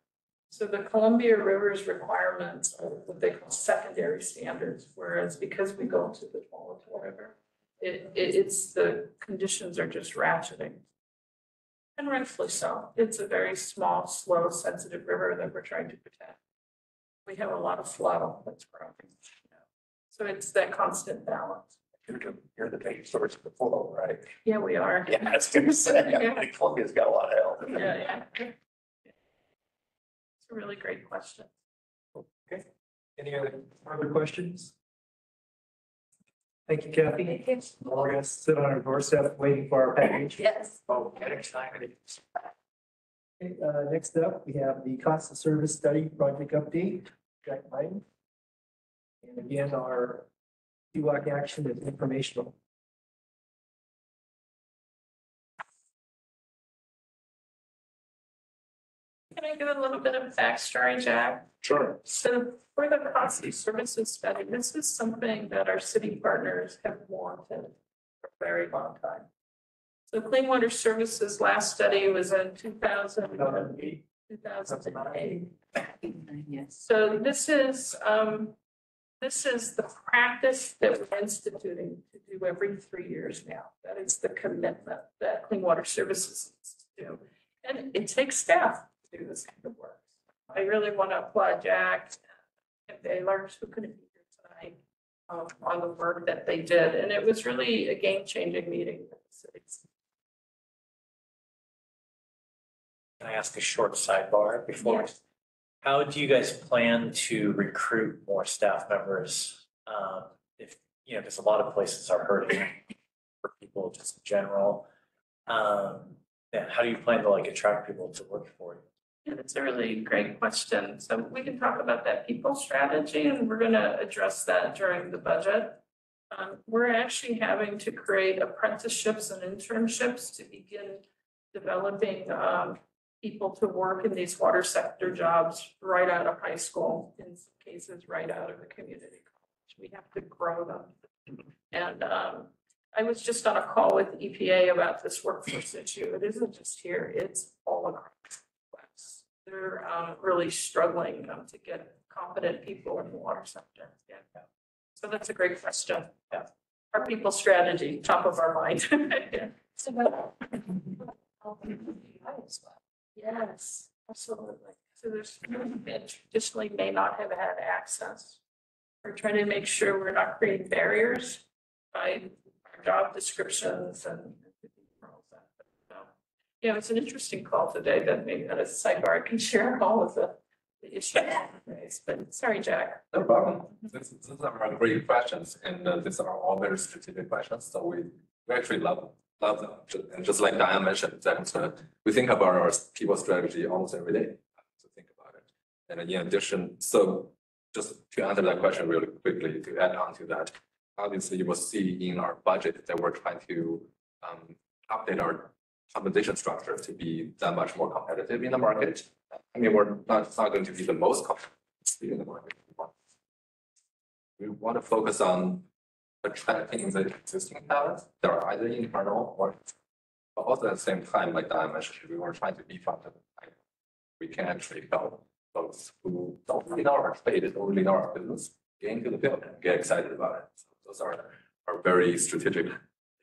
So the Columbia River's requirements are what they call secondary standards, whereas because we go to the Tualatin River, it's the conditions are just ratcheting. And rightfully so. It's a very small, slow, sensitive river that we're trying to protect. We have a lot of flow that's growing. So it's that constant balance. You're the main source of the flow, right? Yeah, we are. Yeah, I was gonna say, Yeah. Columbia's got a lot of help. Yeah. It's a really great question. Okay. Any other further questions? Thank you, Kathy. Thank you. We're gonna sit on our doorstep waiting for our package. Yes. Oh, get excited. Okay, next up, we have the cost of service study project update, Jack Biden. And again, our CWAC action is informational. Can I give a little bit of backstory, Jack? Sure. So for the cost of services study, this is something that our city partners have wanted for a very long time. So Clean Water Services last study was in 2008. Yes. So this is the practice that we're instituting to do every 3 years now. That is the commitment that Clean Water Services needs to do. And it takes staff to do this kind of work. I really want to applaud Jack and Baylor, who couldn't be here tonight, on the work that they did. And it was really a game-changing meeting with the cities. Can I ask a short sidebar before? Yes. How do you guys plan to recruit more staff members? If, because a lot of places are hurting for people just in general. And how do you plan to attract people to work for you? Yeah, that's a really great question. So we can talk about that people strategy, and we're going to address that during the budget. We're actually having to create apprenticeships and internships to begin developing people to work in these water sector jobs right out of high school, in some cases, right out of the community college. We have to grow them. And I was just on a call with EPA about this workforce issue. It isn't just here, it's all across the US. They're really struggling to get competent people in the water sector. Yeah. So that's a great question. Yeah. Our people strategy, top of our mind. Yeah. So yes, absolutely. So there's that traditionally may not have had access. We're trying to make sure we're not creating barriers by our job descriptions and. You know, it's an interesting call today that maybe at a sidebar I can share all of the issues. But sorry, Jack. No problem. These are great questions, and these are all very strategic questions. So we actually love them. And just like Diane mentioned, that we think about our people strategy almost every day to think about it. And in addition, so just to answer that question really quickly, to add on to that, obviously you will see in our budget that we're trying to update our compensation structure to be that much more competitive in the market. I mean, it's not going to be the most competitive in the market. We want to focus on attracting the existing talent that are either internal or, but also at the same time, like Diane mentioned, we were trying to beef up the we can actually help folks who don't really know our trade, don't really know our business, get into the field and get excited about it. So those are very strategic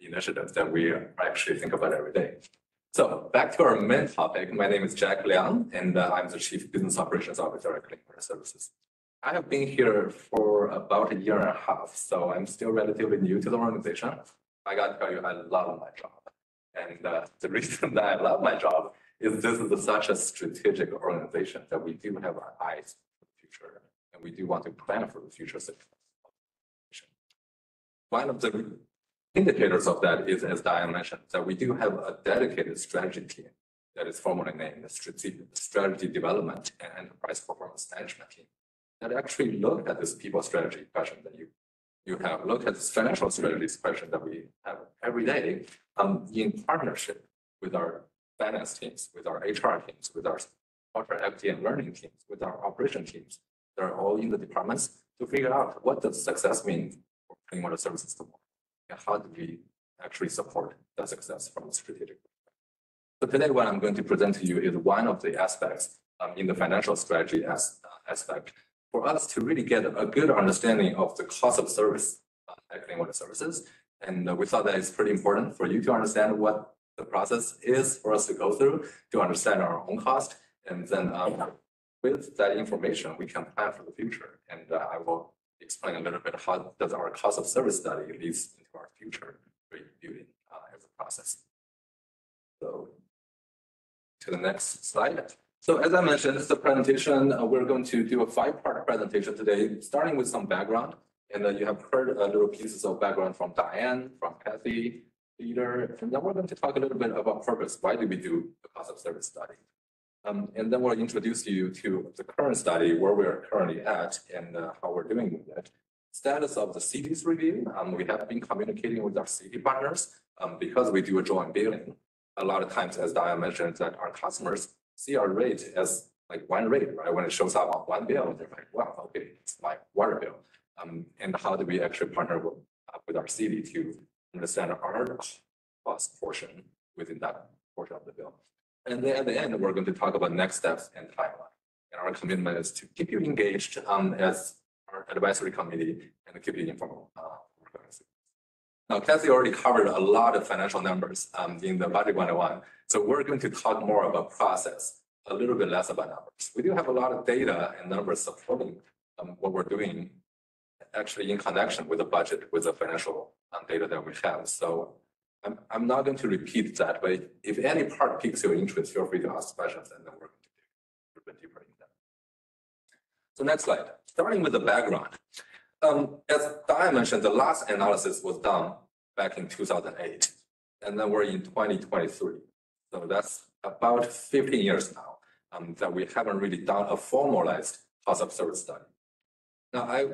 initiatives that we actually think about every day. So back to our main topic, my name is Jack Liang, and I'm the Chief Business Operations Officer at Clean Water Services. I have been here for about a year and a half, so I'm still relatively new to the organization. I got to tell you, I love my job. And the reason that I love my job is this is such a strategic organization that we do have our eyes for the future, and we do want to plan for the future success. One of the indicators of that is, as Diane mentioned, that we do have a dedicated strategy team that is formally named the Strategy Development and Enterprise Performance Management Team that actually look at this people strategy question that you have, look at this financial strategies question that we have every day in partnership with our finance teams, with our HR teams, with our culture, equity, and learning teams, with our operation teams. They're all in the departments to figure out what does success mean for Clean Water Services tomorrow. And how do we actually support that success from a strategic perspective? So today, what I'm going to present to you is one of the aspects in the financial strategy aspect for us to really get a good understanding of the cost of service at Clean Water Services. And we thought that it's pretty important for you to understand what the process is for us to go through to understand our own cost. And then with that information, we can plan for the future. And I will explain a little bit how does our cost of service study leads into our future rebuilding as a process. So to the next slide. So as I mentioned, this is a presentation. We're going to do a 5-part presentation today, starting with some background. And you have heard little pieces of background from Diane, from Kathy, Peter, and then we're going to talk a little bit about purpose. Why do we do the cost of service study? And then we'll introduce you to the current study, where we're currently at and how we're doing with it. Status of the city's review. We have been communicating with our city partners because we do a joint billing. A lot of times, as Diane mentioned, that our customers see our rate as like one rate, right? When it shows up on one bill, they're like, wow, okay, it's my water bill. And how do we actually partner with our city to understand our cost portion within that portion of the bill? And then at the end, we're going to talk about next steps and timeline. And our commitment is to keep you engaged as our advisory committee and keep you informed. Now, Kathy already covered a lot of financial numbers in the Budget 101. So we're going to talk more about process, a little bit less about numbers. We do have a lot of data and numbers supporting what we're doing actually in connection with the budget, with the financial data that we have. So I'm not going to repeat that, but if any part piques your interest, feel free to ask questions and then we're going to dig a little bit deeper in that. So next slide, starting with the background. As Diane mentioned, the last analysis was done back in 2008, and then we're in 2023. So that's about 15 years now that we haven't really done a formalized cost of service study. Now,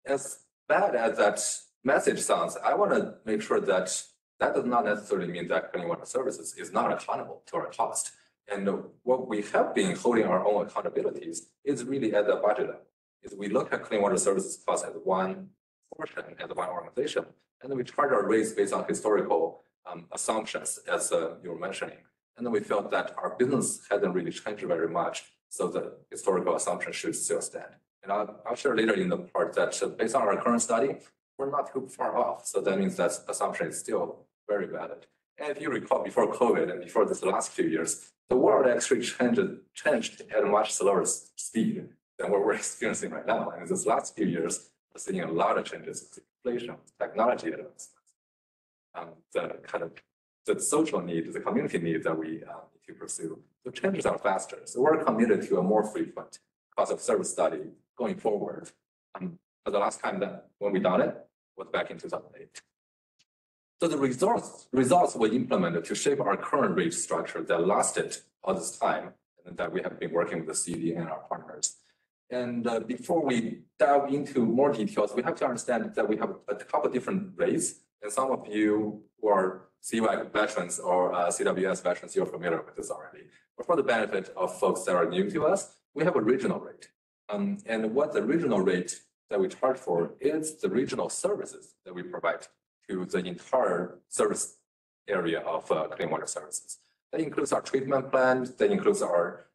as bad as that message sounds, I want to make sure that that does not necessarily mean that Clean Water Services is not accountable to our cost. And what we have been holding our own accountabilities is really at the budget level. Is we look at clean water services cost as one portion, as one organization, and then we charge our rates based on historical assumptions, as you were mentioning. And then we felt that our business hasn't really changed very much, so the historical assumption should still stand. And I'll share later in the part that based on our current study, we're not too far off. So that means that assumption is still very valid. And if you recall, before COVID and before this last few years, the world actually changed at a much slower speed than what we're experiencing right now. And in this last few years, we're seeing a lot of changes with inflation, technology advancements, the social need, the community need that we need to pursue. The changes are faster. So we're committed to a more frequent cost of service study going forward. But the last time that when we done it was back in 2008. So the results were implemented to shape our current rate structure that lasted all this time, and that we have been working with the CD and our partners. And before we dive into more details, we have to understand that we have a couple of different rates. And some of you who are CWAC veterans or CWS veterans, you're familiar with this already. But for the benefit of folks that are new to us, we have a regional rate. And what the regional rate that we charge for is the regional services that we provide to the entire service area of clean water services. That includes our treatment plant, that includes our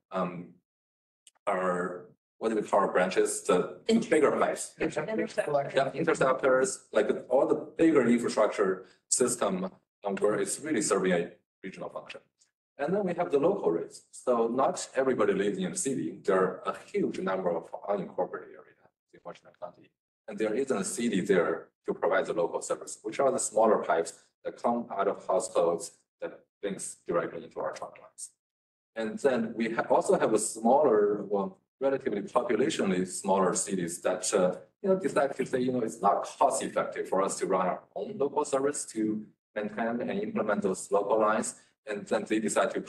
what do we call our branches, the bigger pipes. Interceptors, like all the bigger infrastructure system where it's really serving a regional function. And then we have the local rates. So not everybody lives in the city. There are a huge number of unincorporated areas in Washington County. And there isn't a city there to provide the local service, which are the smaller pipes that come out of households that links directly into our trunk lines. And then we also have a smaller, well, relatively populationally smaller cities that decide to say, it's not cost effective for us to run our own local service to maintain and implement those local lines. And then they decide to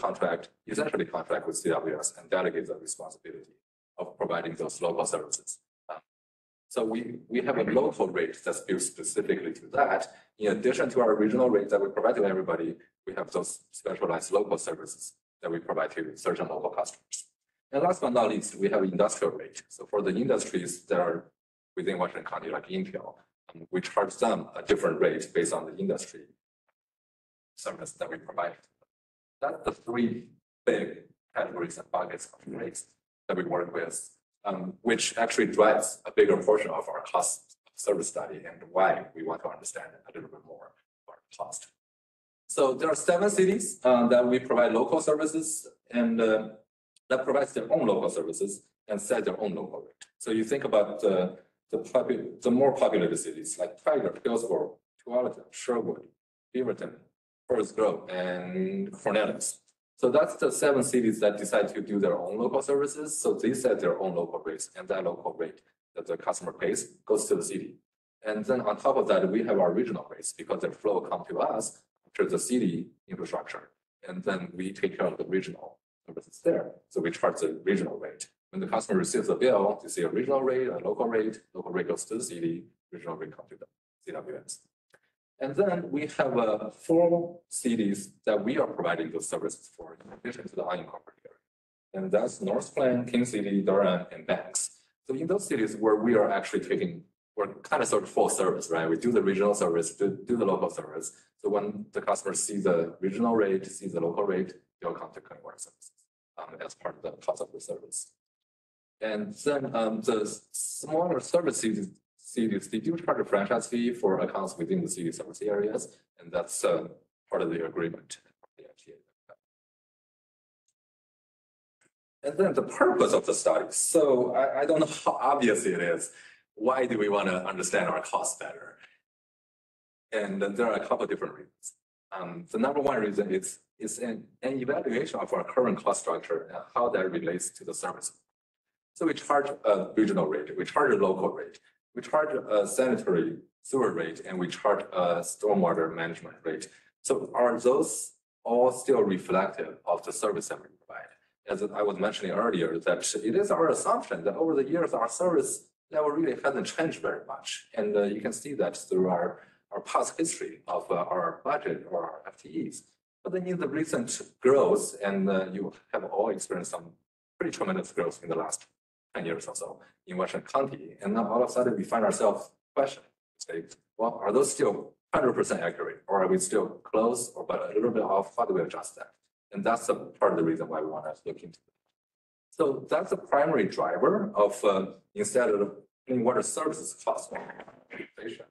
essentially contract with CWS and delegate the responsibility of providing those local services. So we have a local rate that's built specifically to that. In addition to our regional rate that we provide to everybody, we have those specialized local services that we provide to certain local customers. And last but not least, we have industrial rate. So for the industries that are within Washington County, like Intel, we charge them a different rate based on the industry service that we provide. That's the three big categories and buckets of rates that we work with, which actually drives a bigger portion of our cost service study and why we want to understand a little bit more of our cost. So there are 7 cities that we provide local services and that provides their own local services and set their own local rate. So you think about the more populated cities like Tiger, Hillsborough, Tualatin, Sherwood, Beaverton, Forest Grove, and Cornelius. So that's the 7 cities that decide to do their own local services. So they set their own local rates, and that local rate that the customer pays goes to the city. And then on top of that, we have our regional rates because their flow come to us through the city infrastructure. And then we take care of the regional services there. So we charge the regional rate. When the customer receives a bill, they see a regional rate, a local rate goes to the city, regional rate comes to the CWS. And then we have 4 cities that we are providing those services for in addition to the unincorporated area. And that's North Plain, King City, Durham, and Banks. So in those cities where we are actually we're kind of sort of full service, right? We do the regional service, do the local service. So when the customer sees the regional rate, sees the local rate, they'll come to clean water services as part of the cost of the service. And then the smaller service cities, they do charge a franchise fee for accounts within the city service areas, and that's part of the agreement. And then the purpose of the study. So I don't know how obvious it is. Why do we want to understand our costs better? And there are a couple of different reasons. The number one reason is an evaluation of our current cost structure and how that relates to the service. So we charge a regional rate, we charge a local rate, we charge a sanitary sewer rate, and we charge a stormwater management rate. So are those all still reflective of the service that we provide? As I was mentioning earlier, that it is our assumption that over the years, our service level really hasn't changed very much. And you can see that through our past history of our budget or our FTEs. But then in the recent growth, and you have all experienced some pretty tremendous growth in the last 10 years or so in Washington County. And now all of a sudden we find ourselves questioning, say, well, are those still 100% accurate, or are we still close, or but a little bit off? How do we adjust that? And that's a part of the reason why we want to look into it. So that's the primary driver of instead of clean water services cost inflation,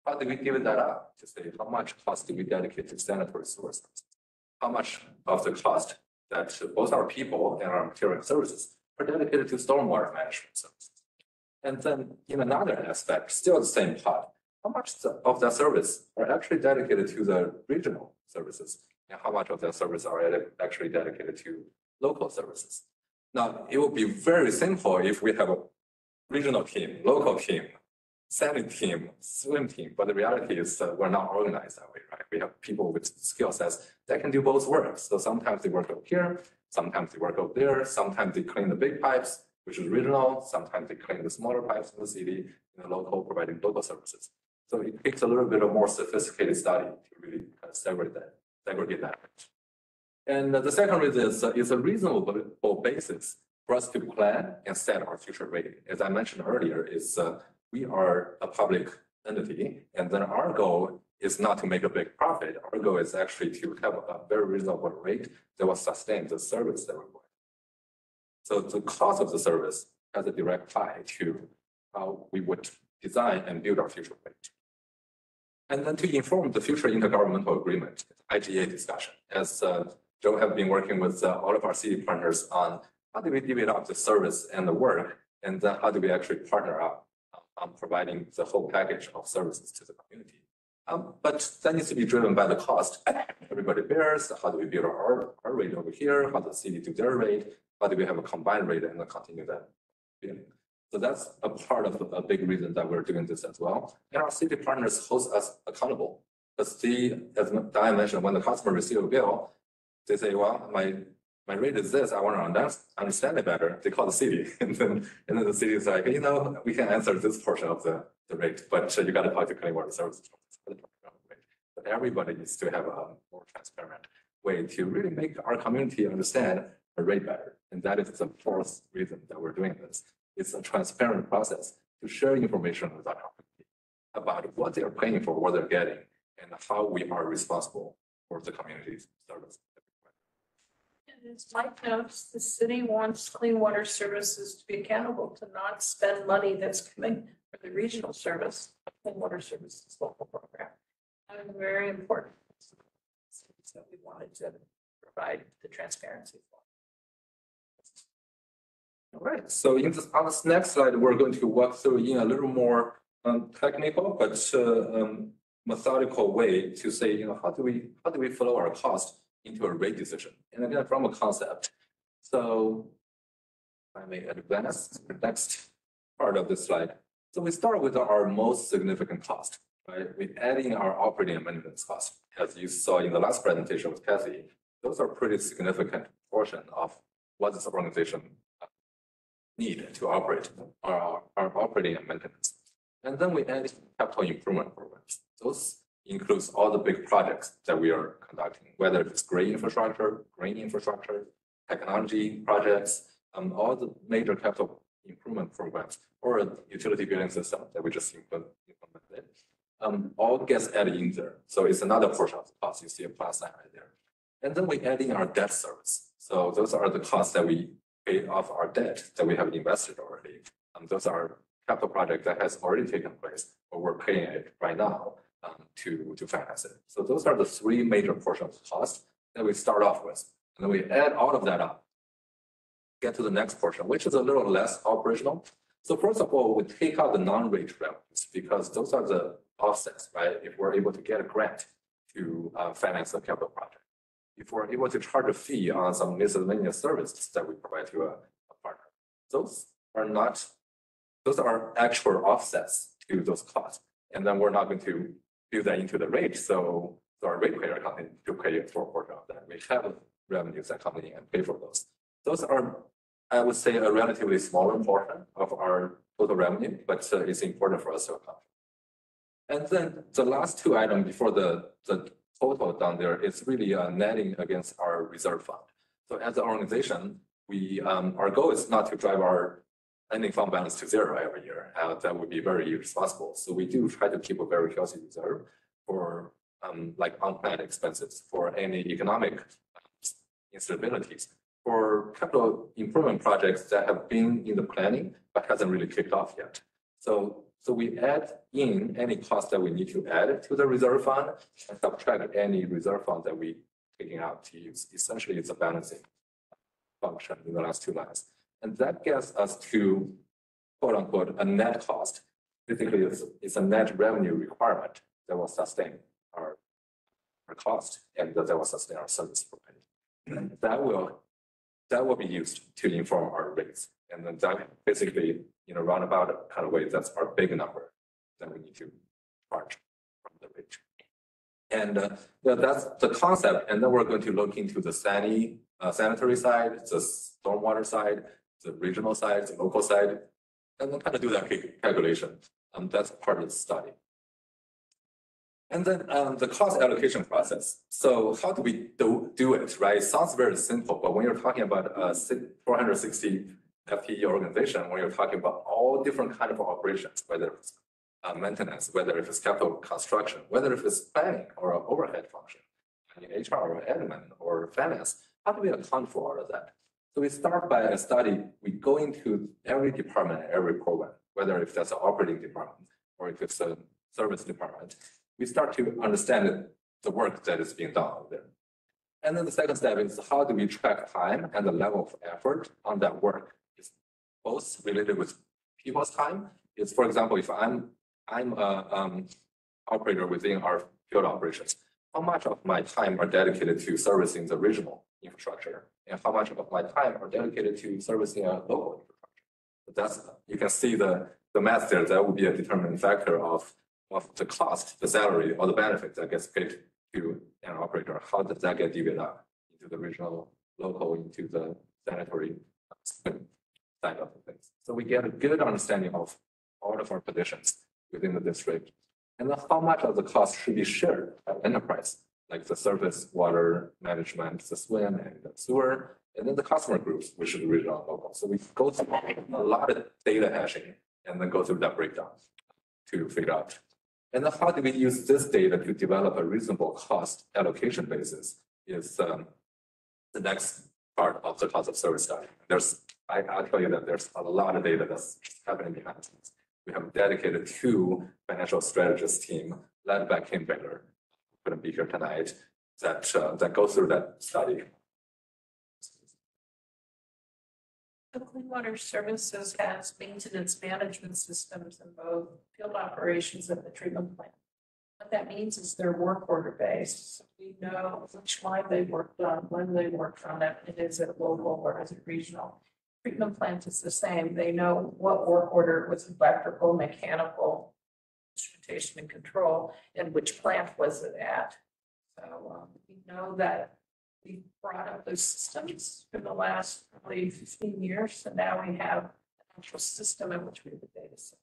how do we give that up to say how much cost do we dedicate to sanitary sewer services? How much of the cost that both our people and our material services are dedicated to stormwater management services? And then in another aspect, still the same pot, how much of that service are actually dedicated to the regional services, and how much of that service are actually dedicated to local services? Now, it would be very simple if we have a regional team, local team, sailing team, swim team, but the reality is that we're not organized that way, right? We have people with skill sets that can do both work. So sometimes they work up here, sometimes they work up there, sometimes they clean the big pipes, which is regional, sometimes they clean the smaller pipes in the city, in the local, providing local services. So it takes a little bit of more sophisticated study to really kind of segregate that. And the second reason is it's a reasonable basis for us to plan and set our future rate. As I mentioned earlier, is we are a public entity, and then our goal is not to make a big profit. Our goal is actually to have a very reasonable rate that will sustain the service that we're providing. So the cost of the service has a direct tie to how we would design and build our future rate. And then to inform the future intergovernmental agreement, IGA discussion, as Joe have been working with all of our city partners on how do we divvy up the service and the work, and then how do we actually partner up on providing the whole package of services to the community. But that needs to be driven by the cost everybody bears. How do we build our rate over here? How does the city do their rate? How do we have a combined rate and then continue that? So that's a part of a big reason that we're doing this as well. And our city partners hold us accountable. Because as Diane mentioned, when the customer receives a bill, they say, well, my rate is this, I want to understand it better. They call the city. And then the city is like, you know, we can answer this portion of the rate, but you got to talk to clean water services. But everybody needs to have a more transparent way to really make our community understand the rate better. And that is the fourth reason that we're doing this. It's a transparent process to share information with our community about what they're paying for, what they're getting, and how we are responsible for the community's service. And as Mike notes, the city wants clean water services to be accountable to not spend money that's coming for the regional service, clean water services local program. And very important. So we wanted to provide the transparency for. All right, so on this next slide, we're going to walk through in a little more technical but methodical way to say, you know, how do we flow our cost into a rate decision? And again, from a concept. So if I may advance to the next part of this slide. So we start with our most significant cost, right? We add in our operating and maintenance cost. As you saw in the last presentation with Kathy, those are pretty significant portion of what this organization need to operate our operating and maintenance. And then we add capital improvement programs. Those includes all the big projects that we are conducting, whether it's green infrastructure, technology projects, all the major capital improvement programs, or a utility billing system that we just implemented, all gets added in there. So it's another portion of the cost. You see a plus sign right there. And then we add in our debt service. So those are the costs that we pay off our debt that we have invested already. Those are capital projects that has already taken place, or we're paying it right now to finance it. So those are the three major portions of cost that we start off with. And then we add all of that up, get to the next portion, which is a little less operational. So first of all, we take out the non-rate revenues because those are the offsets, right? If we're able to get a grant to finance a capital project. If we're able to charge a fee on some miscellaneous services that we provide to a partner, those are actual offsets to those costs. And then we're not going to build that into the rate. So our rate payer company to pay for a portion of that. We have revenues that come in and pay for those. Those are, I would say, a relatively smaller portion of our total revenue, but it's important for us to account. And then the last two items before the total down there, it's really netting against our reserve fund. So as an organization, we our goal is not to drive our ending fund balance to zero every year. That would be very irresponsible. So we do try to keep a very healthy reserve for like unplanned expenses, for any economic instabilities, for capital improvement projects that have been in the planning but hasn't really kicked off yet. So we add in any cost that we need to add to the reserve fund and subtract any reserve fund that we taking out to use. Essentially, it's a balancing function in the last two lines. And that gets us to quote unquote a net cost. Basically, it's a net revenue requirement that will sustain our cost and that will sustain our service provider. And that will be used to inform our rates. And then that basically, roundabout kind of way, that's our big number that we need to charge from the rate. And that's the concept. And then we're going to look into the sanitary side, the stormwater side, the regional side, the local side, and then kind of do that calculation. That's part of the study. And then the cost allocation process. So how do we do it, right? It sounds very simple, but when you're talking about a 460 FTE organization, when you're talking about all different kind of operations, whether it's maintenance, whether if it's capital construction, whether if it's planning or an overhead function, HR or admin or finance, how do we account for all of that? So we start by a study. We go into every department, every program, whether if that's an operating department or if it's a service department. We start to understand the work that is being done out there. And then the second step is how do we track time and the level of effort on that work? It's both related with people's time. It's, for example, if I'm a operator within our field operations, how much of my time are dedicated to servicing the regional infrastructure, and how much of my time are dedicated to servicing a local infrastructure? You can see the math there. That would be a determining factor of the cost, the salary, or the benefit that gets paid to an operator. How does that get divided up into the regional, local, into the sanitary side of the things? So we get a good understanding of all of our positions within the district, and then how much of the cost should be shared by enterprise, like the surface water management, the swim and the sewer, and then the customer groups, which is the regional and local. So we go through a lot of data hashing and then go through that breakdown to figure out. And then how do we use this data to develop a reasonable cost allocation basis is the next part of the cost of service study. I'll tell you that there's a lot of data that's happening behind the scenes. We have a dedicated 2 financial strategist team led by Kim Baylor, who couldn't be here tonight, that goes through that study. The Clean Water Services has maintenance management systems in both field operations and the treatment plant. What that means is they're work order based. So we know which line they worked on, when they worked on it, and is it local or is it regional? Treatment plant is the same. They know what work order was electrical, mechanical, instrumentation and control, and which plant was it at. So we know that we brought up those systems for the last probably 15 years, and now we have an actual system in which we have the data set.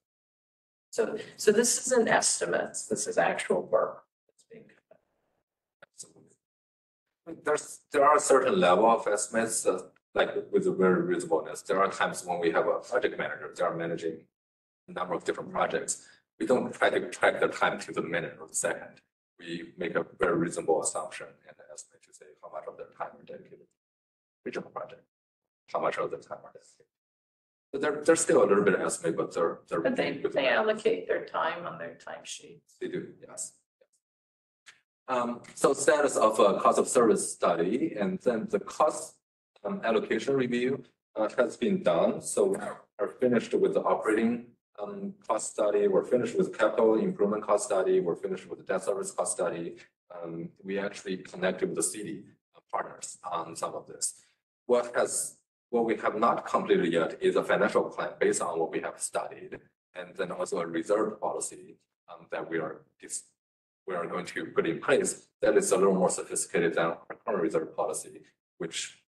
So this isn't estimates, this is actual work that's being done. There are a certain level of estimates, like with the very reasonableness. There are times when we have a project manager, they are managing a number of different projects. We don't try to track their time to the minute or the second. We make a very reasonable assumption and estimate to say how much of their time are dedicated to regional project, how much of their time are dedicated. But they're still a little bit of estimate, but they allocate their time on their timesheets. They do, yes. So status of a cost of service study, and then the cost allocation review has been done. So we're finished with the operating cost study. We're finished with capital improvement cost study. We're finished with the debt service cost study. We actually connected with the city partners on some of this. What we have not completed yet is a financial plan based on what we have studied, and then also a reserve policy that we are going to put in place that is a little more sophisticated than our current reserve policy, which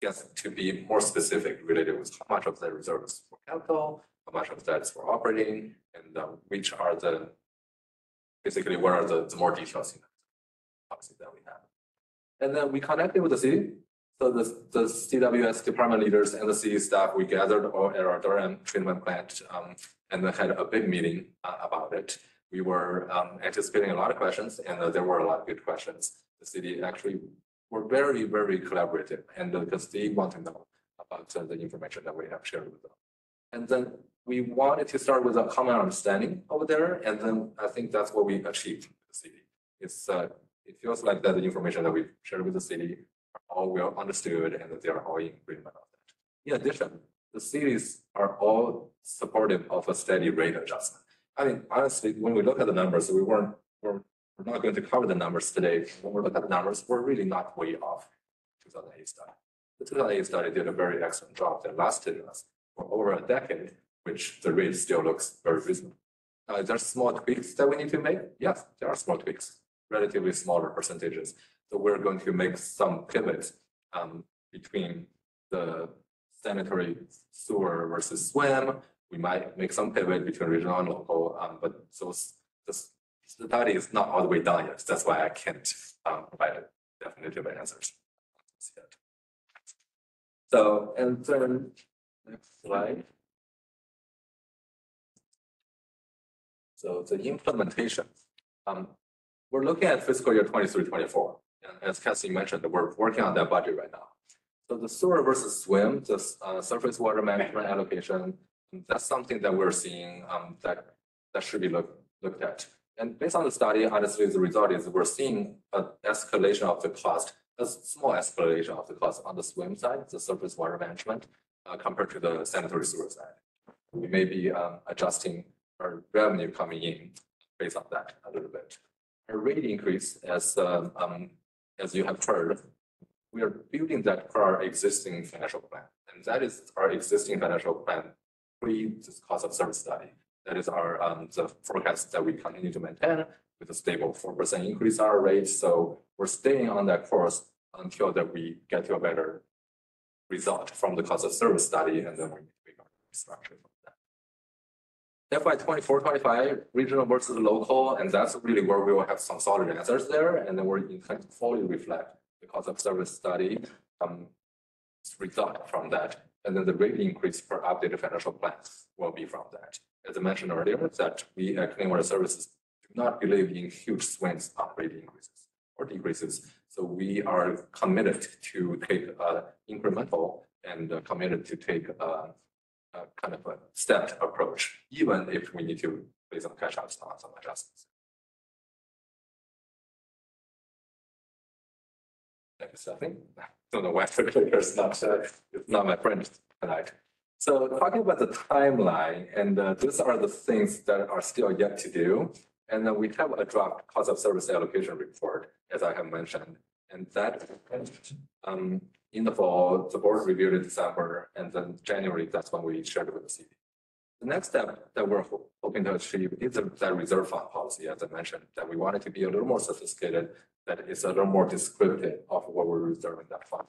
gets to be more specific related with how much of the reserve is for capital, how much of that is for operating, and which are basically what are the more details in that. policy that we have. And then we connected with the city. So the CWS department leaders and the city staff, we gathered all at our Durham treatment plant and then had a big meeting about it. We were anticipating a lot of questions, and there were a lot of good questions. The city actually were very, very collaborative, and because they want to know about the information that we have shared with them. And then we wanted to start with a common understanding over there, and then I think that's what we achieved with the city. It feels like that the information that we shared with the city are all well understood, and that they are all in agreement on that. In addition, the cities are all supportive of a steady rate adjustment. I mean, honestly, when we look at the numbers, we're not going to cover the numbers today. When we look at the numbers, we're really not way off 2008 study. The 2008 study did a very excellent job that lasted us for over a decade, which the rate still looks very reasonable. There's small tweaks that we need to make. Yes, there are small tweaks, relatively smaller percentages. So we're going to make some pivots between the sanitary sewer versus swim. We might make some pivot between regional and local, but the study is not all the way done yet. That's why I can't provide definitive answers yet. So, and then next slide. So the implementation. We're looking at fiscal year 23-24. And as Cassie mentioned, we're working on that budget right now. So the sewer versus swim, the surface water management allocation, that's something that we're seeing that should be looked at. And based on the study, honestly, the result is we're seeing an escalation of the cost, a small escalation of the cost on the swim side, the surface water management, compared to the sanitary sewer side. We may be adjusting our revenue coming in based on that a little bit. A rate increase, as you have heard, we are building that for our existing financial plan, and that is our existing financial plan pre this cost of service study. That is our the forecast that we continue to maintain with a stable 4% increase in our rate. So we're staying on that course until that we get to a better result from the cost of service study, and then we make our structure from that. FY 24-25 regional versus local, and that's really where we will have some solid answers there, and then we're going to fully reflect the cost of service study result from that, and then the rate increase per updated financial plan will be from that. As I mentioned earlier, that we at Clean Water Services do not believe in huge swings on rate increases or decreases, so we are committed to take incremental and committed to take kind of a stepped approach, even if we need to place some cash outs on some adjustments. Next, I think. I don't know why the clicker is not my friend tonight. So talking about the timeline, and these are the things that are still yet to do. And then we have a draft cost of service allocation report, as I have mentioned, and that in the fall, the board reviewed in December, and then January, that's when we shared it with the city. The next step that we're hoping to achieve is that reserve fund policy, as I mentioned, that we want it to be a little more sophisticated, that is a little more descriptive of what we're reserving that fund.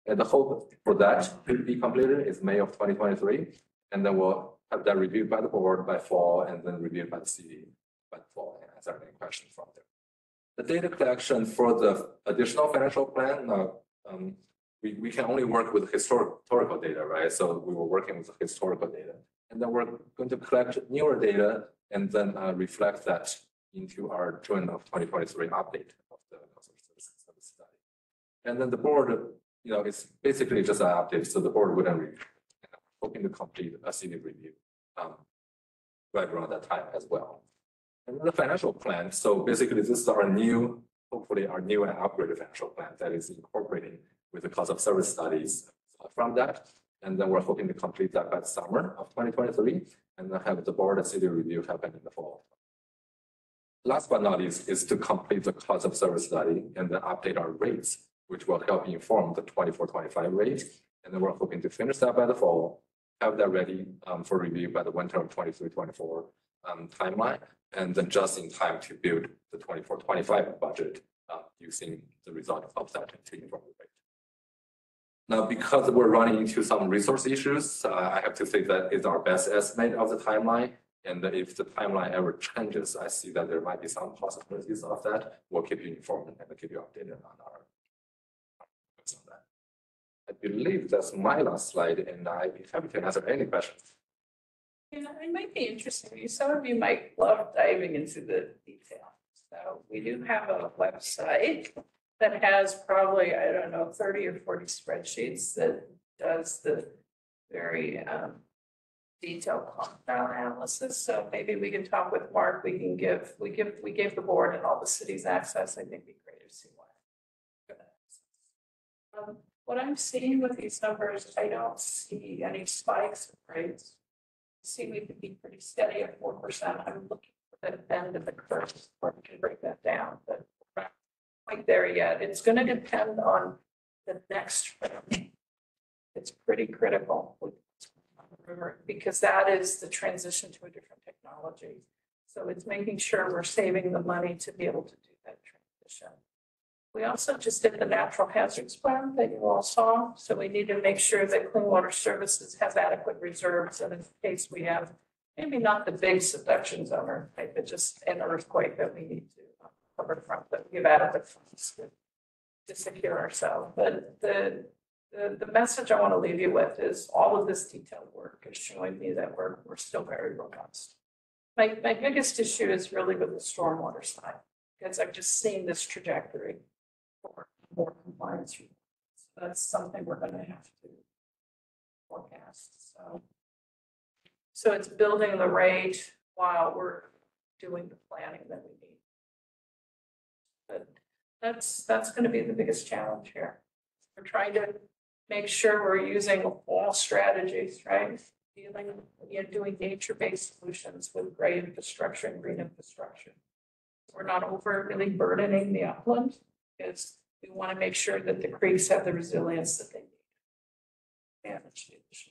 And the hope for that to be completed is May of 2023, and then we'll have that reviewed by the board by fall, and then reviewed by the city by the fall, and answer any questions from there. The data collection for the additional financial plan, we can only work with historical data, right? So we were working with historical data, and then we're going to collect newer data and then reflect that into our June of 2023 update of the cost of services study. And then the board, it's basically just an update, so the board wouldn't review. Hoping to complete a city review right around that time as well. And the financial plan, so basically this is our new, hopefully our new and upgraded financial plan that is incorporating with the cost of service studies from that. And then we're hoping to complete that by the summer of 2023, and then have the board and city review happen in the fall. Last but not least is to complete the cost of service study and then update our rates, which will help inform the 24-25 rate. And then we're hoping to finish that by the fall, have that ready for review by the winter of 23-24 timeline, and then just in time to build the 24-25 budget using the result of that to inform the rate. Now, because we're running into some resource issues, I have to say that is our best estimate of the timeline. And if the timeline ever changes, I see that there might be some possibilities of that. We'll keep you informed and keep you updated on our on that. I believe that's my last slide, and I'd be happy to answer any questions. Yeah, it might be interesting. Some of you might love diving into the detail. So we do have a website that has probably, I don't know, 30 or 40 spreadsheets that does the very detailed cost analysis. So maybe we can talk with Mark. We gave the board and all the cities access. I think it'd be great to see why. What I'm seeing with these numbers, I don't see any spikes in rates. See, we could be pretty steady at 4%. I'm looking for the bend of the curve where we can break that down, but we're not quite there yet. It's going to depend on the next round. It's pretty critical because that is the transition to a different technology. So it's making sure we're saving the money to be able to do that transition. We also just did the natural hazards plan that you all saw. So we need to make sure that Clean Water Services has adequate reserves. And in case we have, maybe not the big subduction zone or type, but just an earthquake that we need to cover from, that we have adequate funds to secure ourselves. But the message I want to leave you with is all of this detailed work is showing me that we're still very robust. My biggest issue is really with the stormwater side, because I've just seen this trajectory for more compliance. So that's something we're going to have to forecast. So it's building the rate while we're doing the planning that we need. But that's going to be the biggest challenge here. We're trying to make sure we're using all strategies, right? Doing nature-based solutions with gray infrastructure and green infrastructure. We're not overly burdening the upland because we want to make sure that the creeks have the resilience that they need. Manage the issue.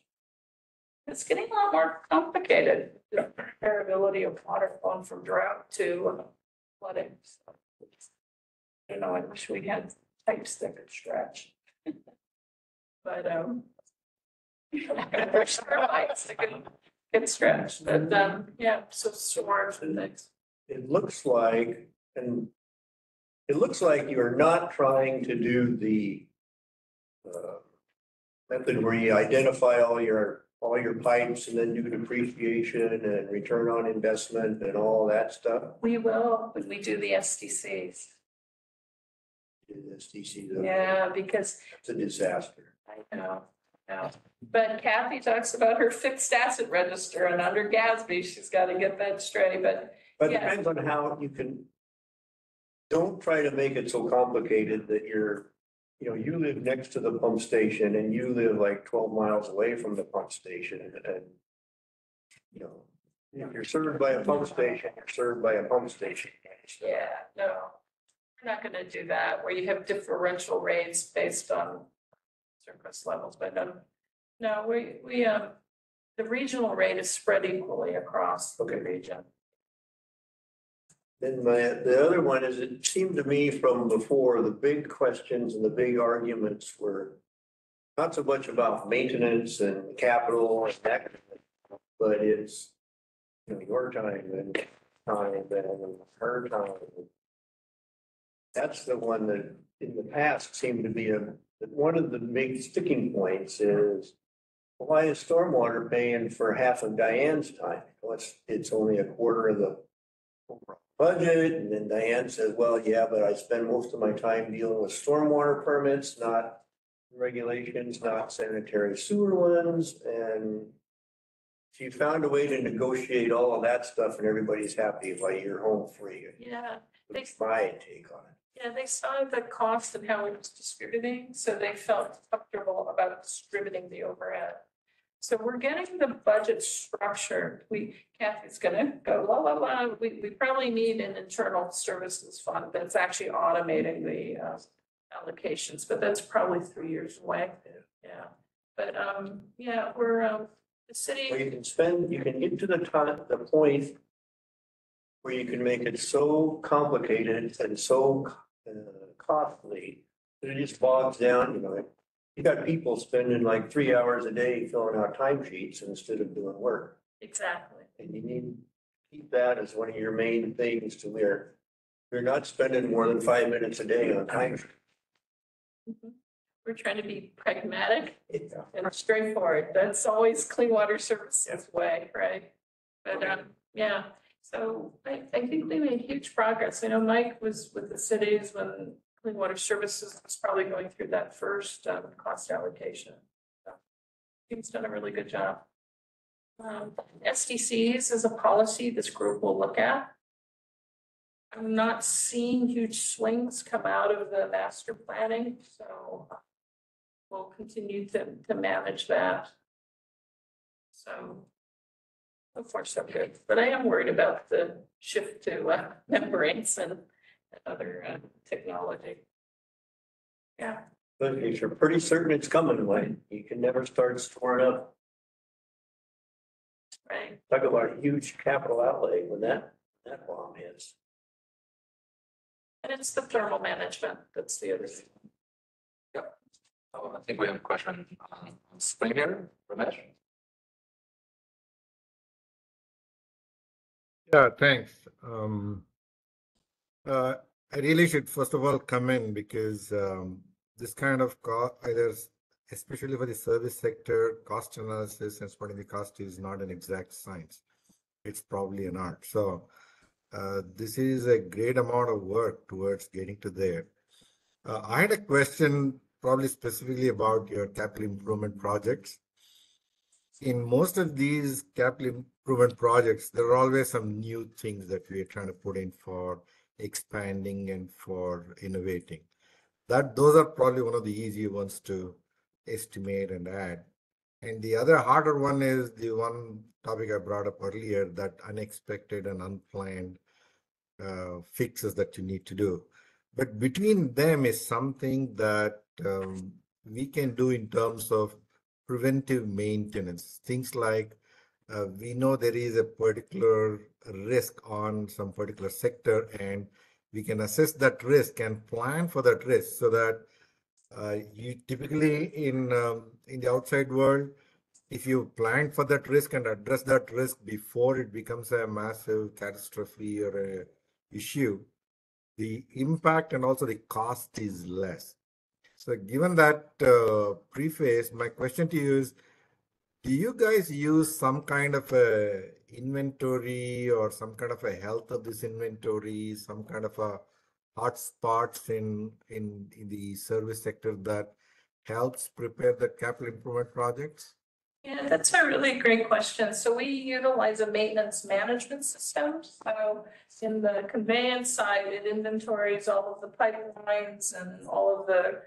It's getting a lot more complicated. The variability of water flowing from drought to flooding. So, I wish we had pipes that could stretch. But there's pipes that can stretch. But yeah, so storms and things. It looks like you're not trying to do the method where you identify all your pipes and then do depreciation and return on investment and all that stuff. We will when we do the SDCs. Yeah, because it's a disaster. I know. But Kathy talks about her fixed asset register, and under GASB, she's got to get that straight. But it depends on how you can. Don't try to make it so complicated that you live next to the pump station and you live like 12 miles away from the pump station, and if you're served by a pump station, you're served by a pump station. Yeah, no, we're not going to do that where you have differential rates based on surface levels. But no, we the regional rate is spread equally across the region. Then the other one is, it seemed to me from before, the big questions and the big arguments were not so much about maintenance and capital and that, but it's your time and her time. That's the one that in the past seemed to be one of the big sticking points is, why is stormwater paying for half of Diane's time? Well, it's only a quarter of the overall budget. And then Diane says, well, yeah, but I spend most of my time dealing with stormwater permits, not regulations, not sanitary sewer ones. And she found a way to negotiate all of that stuff and everybody's happy by you're home free. Yeah. That's my take on it. Yeah, they saw the cost and how it was distributing, so they felt comfortable about distributing the overhead. So we're getting the budget structured. Kathy's gonna go, la, la, la. We probably need an internal services fund that's actually automating the allocations, but that's probably 3 years away. Yeah, but yeah, we're the city. Well, you can get to the point where you can make it so complicated and so costly that it just bogs down. You got people spending like 3 hours a day filling out timesheets instead of doing work. Exactly. And you need to keep that as one of your main things to where you're not spending more than 5 minutes a day on time. We're trying to be pragmatic and straightforward. That's always Clean Water Services way, right? But, yeah, so I think they made huge progress. I know Mike was with the cities when Clean Water Services was probably going through that first, cost allocation. So, He's done a really good job. SDCs is a policy this group will look at. I'm not seeing huge swings come out of the master planning, so we'll continue to manage that. So far so good, but I am worried about the shift to membranes and other technology. Yeah. But if you're pretty certain it's coming, Wayne, you can never start storing up. Right. Talk about a huge capital outlay when that bomb hits. And it's the thermal management, that's the other thing. I think we have a question on screen here, Ramesh. Yeah, thanks. I really should first of all commend because this kind of either, especially for the service sector, cost analysis and splitting the cost is not an exact science. It's probably an art. So this is a great amount of work towards getting to there. I had a question probably specifically about your capital improvement projects. In most of these capital improvement projects, there are always some new things that we are trying to put in for expanding and for innovating. Those are probably one of the easier ones to estimate and add. And the other harder one is the one topic I brought up earlier, that unexpected and unplanned fixes that you need to do. But between them is something that we can do in terms of preventive maintenance. Things like we know there is a particular risk on some particular sector, and we can assess that risk and plan for that risk so that you typically in the outside world, if you plan for that risk and address that risk before it becomes a massive catastrophe or a issue, the impact and also the cost is less. So given that preface, my question to you is, do you guys use some kind of a inventory or some kind of a health of this inventory, some kind of a hotspots in the service sector that helps prepare the capital improvement projects? Yeah, that's a really great question. So we utilize a maintenance management system. So in the conveyance side, it inventories all of the pipelines and all of the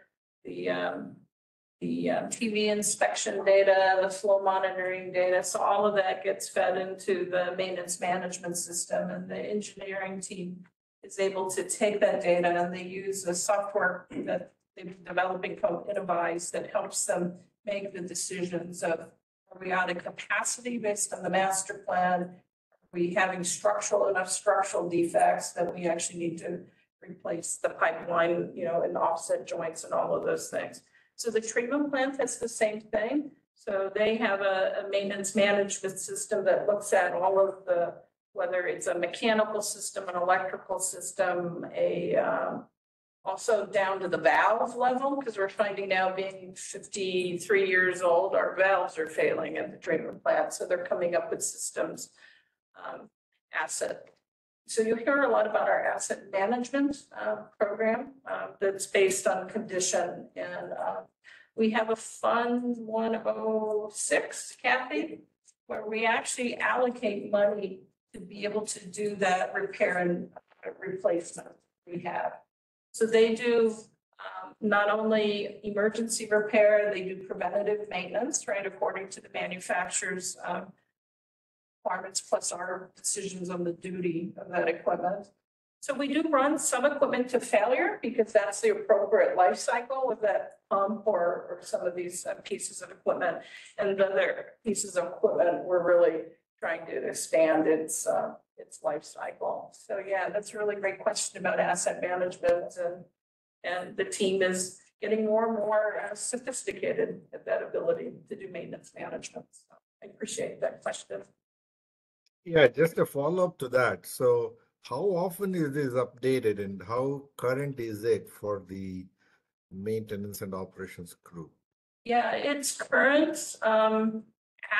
TV inspection data, the flow monitoring data. So all of that gets fed into the maintenance management system, and the engineering team is able to take that data, and they use the software that they've been developing called Innovize that helps them make the decisions of, are we out of capacity based on the master plan? Are we having enough structural defects that we actually need to replace the pipeline, and offset joints and all of those things. So the treatment plant has the same thing. So they have a maintenance management system that looks at all of the, whether it's a mechanical system, an electrical system, also down to the valve level, because we're finding now, being 53 years old, our valves are failing at the treatment plant. So they're coming up with systems, asset. So you hear a lot about our asset management program that's based on condition. And we have a Fund 106, Kathy, where we actually allocate money to be able to do that repair and replacement rehab. So they do not only emergency repair, they do preventative maintenance, right, according to the manufacturer's requirements, plus our decisions on the duty of that equipment. So we do run some equipment to failure because that's the appropriate life cycle of that pump or some of these pieces of equipment. And the other pieces of equipment, we're really trying to expand its life cycle. So yeah, that's a really great question about asset management, and the team is getting more and more sophisticated at that ability to do maintenance management. So I appreciate that question. Yeah, just a follow-up to that. So how often is this updated and how current is it for the maintenance and operations crew? Yeah, it's current,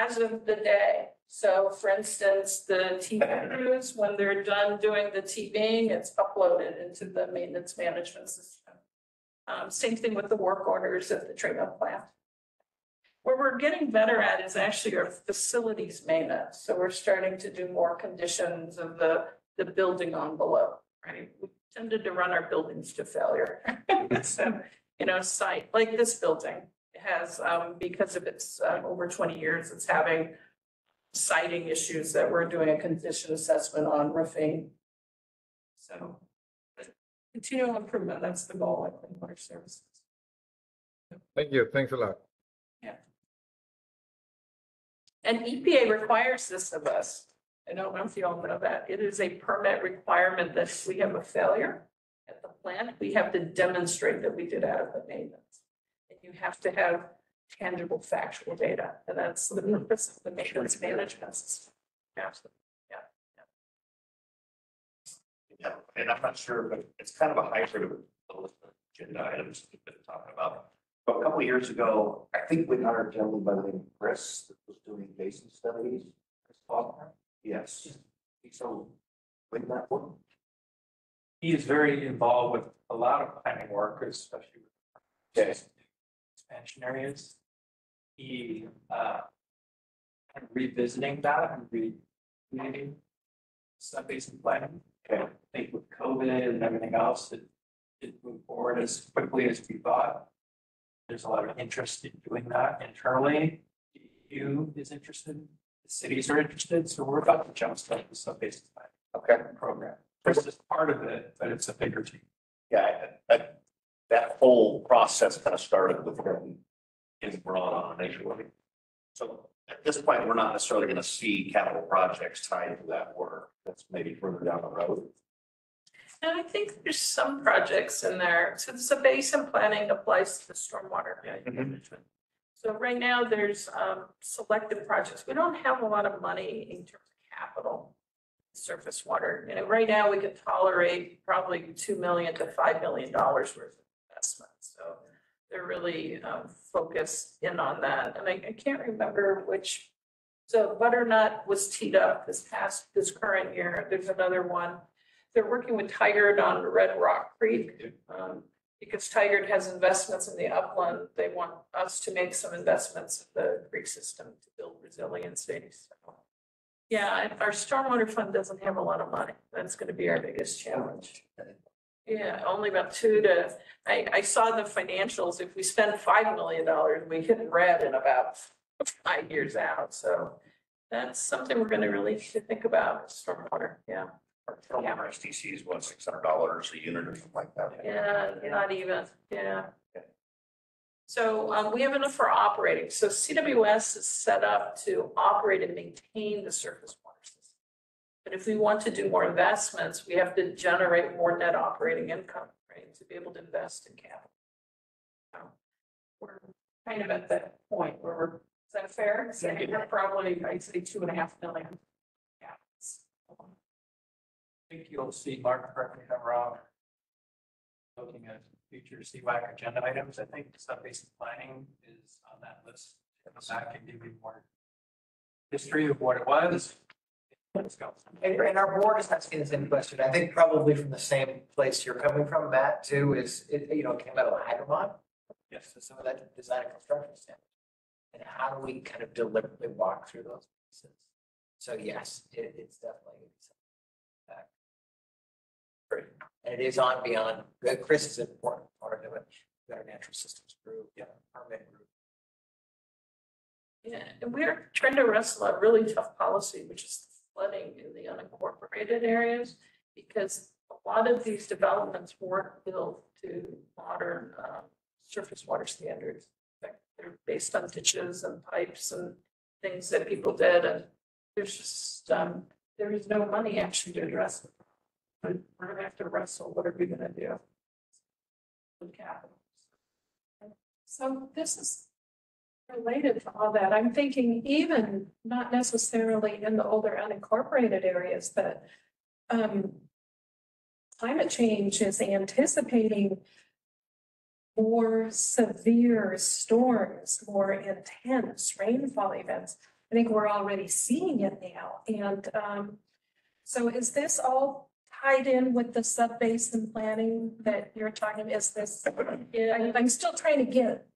as of the day. So for instance, the TV crews, when they're done doing the TVing, it's uploaded into the maintenance management system. Same thing with the work orders at the treatment plant. Where we're getting better at is actually our facilities maintenance. So we're starting to do more conditions of the building envelope, right? We tended to run our buildings to failure. So, site, like this building has, because of its over 20 years, it's having siding issues that we're doing a condition assessment on roofing. So continual improvement, that's the goal at Clean Water Services. Thank you. Thanks a lot. And EPA requires this of us. I don't know if you all know that. It is a permit requirement that if we have a failure at the plant, we have to demonstrate that we did adequate maintenance. And you have to have tangible factual data, and that's the purpose of the maintenance management system. Absolutely. Yeah, and I'm not sure, but it's kind of a hybrid of the list of agenda items we've been talking about. But a couple of years ago, I think we hired a gentleman by the name of Chris that was doing basin studies. Chris Faulkner? Yes. He's so with that one. He is very involved with a lot of planning work, especially with expansion areas. He kind of revisiting that and reading sub-basin planning. I think with COVID and everything else, it didn't move forward as quickly as we thought. There's a lot of interest in doing that internally. The EU is interested, the cities are interested, so we're about to jumpstart the sub-basin planning program. Chris is part of it, but it's a bigger team. Yeah, that whole process kind of started with him getting brought on initially. So at this point, we're not necessarily going to see capital projects tied to that work. That's maybe further down the road. And I think there's some projects in there. So the basin planning applies to the stormwater management. So right now there's selected projects. We don't have a lot of money in terms of capital, surface water. Right now we can tolerate probably $2 million to $5 million worth of investment. So they're really focused in on that. And I can't remember which. So Butternut was teed up this current year. There's another one. They're working with Tigard on Red Rock Creek. Because Tigard has investments in the upland, they want us to make some investments in the creek system to build resiliency. So, yeah, our stormwater fund doesn't have a lot of money. That's going to be our biggest challenge. Yeah, only about I saw the financials. If we spend $5 million, we hit red in about 5 years out. So that's something we're going to really need to think about, stormwater. Yeah. Our STC is what, $600 a unit or something like that? Yeah, not even, yeah. So we have enough for operating. So CWS is set up to operate and maintain the surface water system. But if we want to do more investments, we have to generate more net operating income, right, to be able to invest in capital. So we're kind of at that point where is that fair? So we're probably, I'd say 2.5 million. Yeah. I think you'll see, Mark, correct me if I'm wrong, looking at future CWAC agenda items. I think sub-basin planning is on that list. That can give you more history of what it was. Let's go. And our board is asking the same question. I think probably from the same place you're coming from, Matt, too, is it came out of Hydromod. Yes. So some of that design and construction standards. And how do we kind of deliberately walk through those pieces? So yes, it's definitely something. Great. And it is on beyond. Chris is an important part of it. We've got our natural systems group, permit group. Yeah, and we're trying to wrestle a really tough policy, which is flooding in the unincorporated areas, because a lot of these developments weren't built to modern surface water standards. In fact, they're based on ditches and pipes and things that people did, and there's just there is no money actually to address it. But we're gonna have to wrestle. What are we gonna do with capital? So this is Related to all that, I'm thinking even not necessarily in the older unincorporated areas, but climate change is anticipating more severe storms, more intense rainfall events. I think we're already seeing it now. And so is this all tied in with the sub-basin planning that you're talking? Is this, I'm still trying to get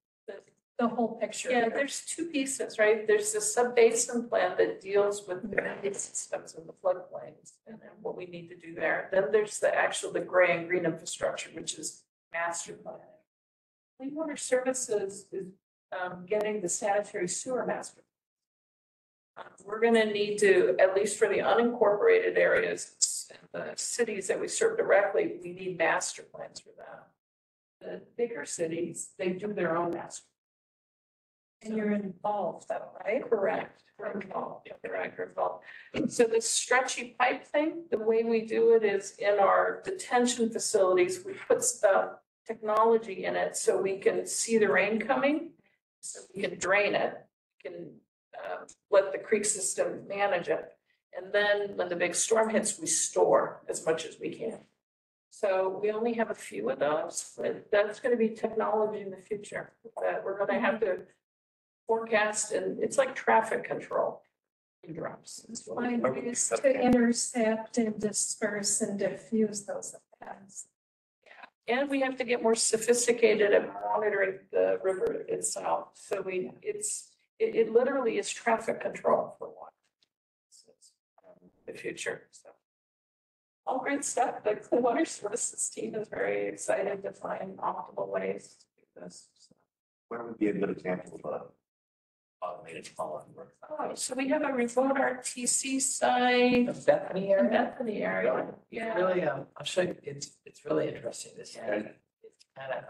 the whole picture. Yeah, there's two pieces, right? There's the sub-basin plan that deals with the drainage systems and the floodplains and then what we need to do there. Then there's the gray and green infrastructure, which is master planning. Clean Water Services is getting the sanitary sewer master. We're gonna need to, at least for the unincorporated areas, and the cities that we serve directly, we need master plans for that. The bigger cities, they do their own master. And you're involved though, right? Correct. We're involved. Correct, we're involved. So the stretchy pipe thing, the way we do it is in our detention facilities, we put technology in it so we can see the rain coming. So we can drain it, we can let the creek system manage it. And then when the big storm hits, we store as much as we can. So we only have a few of those, but that's going to be technology in the future that we're going to have to forecast, and it's like traffic control. Drops. Find ways to intercept and disperse and diffuse those effects. Yeah, and we have to get more sophisticated at monitoring the river itself. So it literally is traffic control for one. The future. So all great stuff. The Clean Water Services team is very excited to find optimal ways to do this. So. Where would be a good example of automated follow-up work? Oh, so we have a remote RTC site. The Bethany area. Bethany area. Yeah. Really, I'll show you, it's really interesting. This, Okay. it's kind of,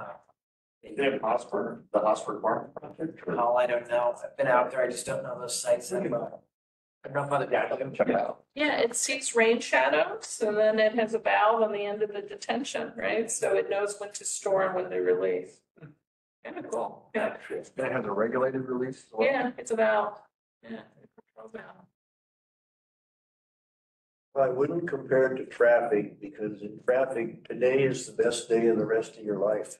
Is it Hosper, the Hosper Farm project? or- I don't know. I've been out there. I just don't know those sites that well. I don't know if other Yeah, let me check it out. Yeah, it sees rain shadows, and then it has a valve on the end of the detention, right? So it knows when to store and when to release. Kind of cool. Yeah. That has a regulated release as well? Yeah, it's a valve. Yeah. Control valve. I wouldn't compare it to traffic, because in traffic, today is the best day of the rest of your life.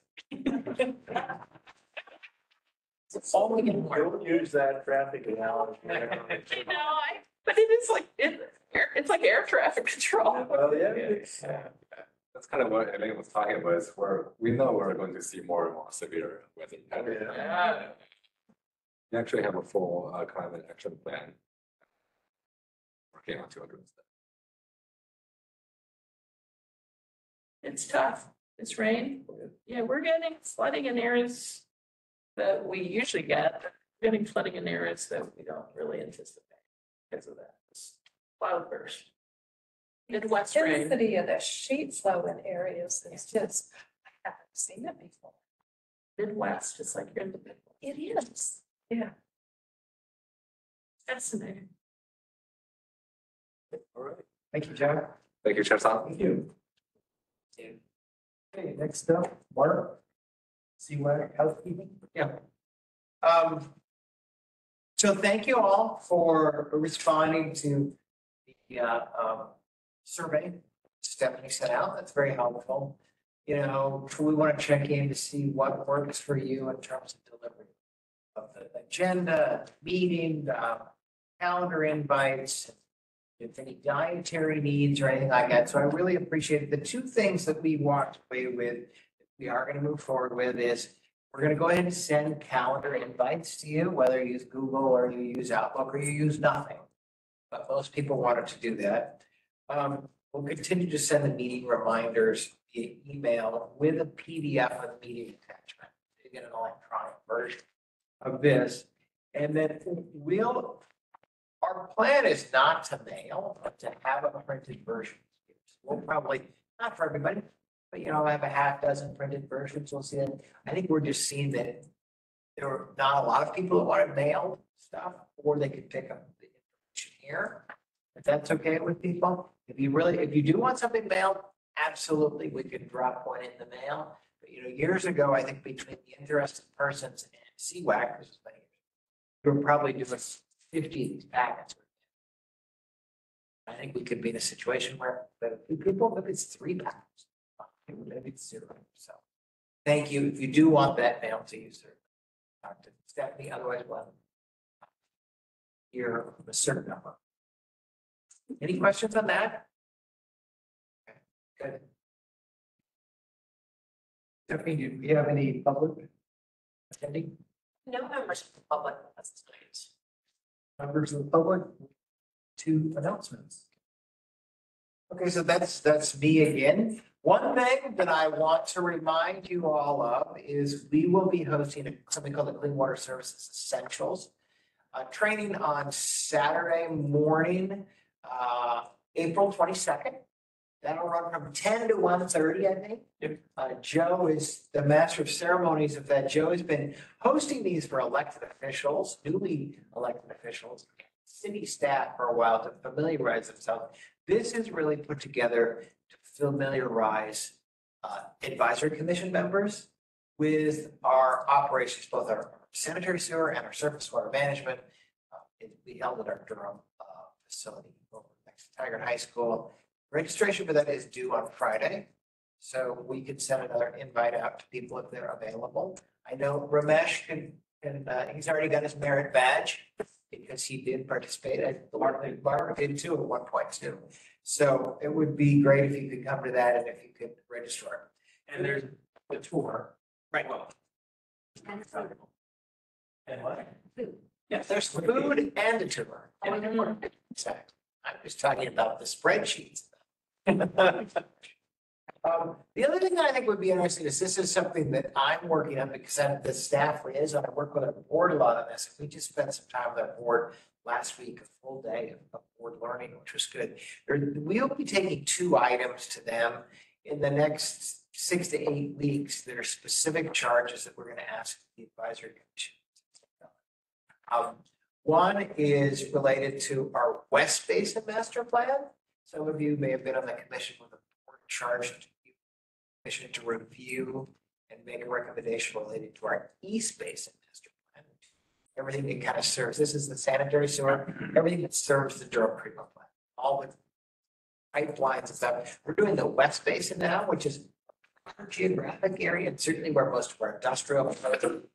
It's all we can work. Don't use that traffic analogy. But it is like, it's like air traffic control. Well, yeah. That's kind of what Elaine was talking about, is where we know we're going to see more and more severe weather patterns. Yeah. We actually have a full climate action plan working on to address that. It's tough. It's rain. Yeah, we're getting flooding in areas that we usually get. We're getting flooding in areas that we don't really anticipate because of that. It's cloudburst. Midwest rain. Intensity of the sheet flow in areas is just, I haven't seen it before. Midwest, it's like you're in the Midwest. It is, yeah. Fascinating. All right. Thank you, Jack. Thank you, Chair Song. Thank you. Okay, next up, Mark. CWAC housekeeping. Yeah. So thank you all for responding to the survey Stephanie sent out. That's very helpful. You know, we want to check in to see what works for you in terms of delivery of the agenda, meeting, calendar invites, if any dietary needs or anything like that. So I really appreciate it. The two things that we walked away with, we are going to move forward with, is we're going to go ahead and send calendar invites to you, whether you use Google or you use Outlook or you use nothing. But most people wanted to do that. We'll continue to send the meeting reminders via email with a PDF of the meeting attachment. You get an electronic version of this. And then our plan is not to mail, but to have a printed version. We'll probably, not for everybody, but have a half dozen printed versions. We'll see it. I think we're just seeing that there were not a lot of people that wanted mailed stuff, or they could pick up the information here. If that's okay with people. If you do want something mailed, absolutely, we could drop one in the mail. But years ago, I think between the interested persons and CWAC, this was many years we're probably doing 50 of these packets. I think we could be in a situation where people, if it's 3 packets, maybe it's 0. So thank you. If you do want that mail to you, sir, talk to Stephanie, otherwise we'll have here a certain number. Any questions on that? Okay, good. Stephanie, do we have any public attending? No members of the public. That's nice. Members of the public? 2 announcements. Okay, so that's me again. One thing that I want to remind you all of is we will be hosting something called the Clean Water Services Essentials training on Saturday morning, April 22nd. That'll run from 10 to 1:30, I think. Joe is the master of ceremonies of that. Joe has been hosting these for elected officials, newly elected officials, city staff for a while to familiarize themselves. This is really put together to familiarize advisory commission members with our operations, both our sanitary sewer and our surface water management. It'll be held at our Durham facility over next to Taggart High School. Registration for that is due on Friday, so we could send another invite out to people if they're available. I know Ramesh can he's already got his merit badge because he did participate. Barbara did too at one point too. So it would be great if you could come to that and if you could register. And there's the tour. Right. Well, And what? yeah, there's food and a tour. Exactly. I was talking about the spreadsheets. The other thing that I think would be interesting is this is something that I'm working on because I'm the staff liaison. I work with our board a lot on this. We just spent some time with our board last week, a full day of board learning, which was good. We'll be taking 2 items to them in the next 6 to 8 weeks. There are specific charges that we're going to ask the advisory commission. One is related to our West Basin Master Plan. Some of you may have been on the commission with the board charged commission to review and make a recommendation related to our East Basin Master Plan. Everything that kind of serves, this is the sanitary sewer, everything that serves the Durham treatment plant, all the pipelines and stuff. We're doing the West Basin now, which is our geographic area and certainly where most of our industrial.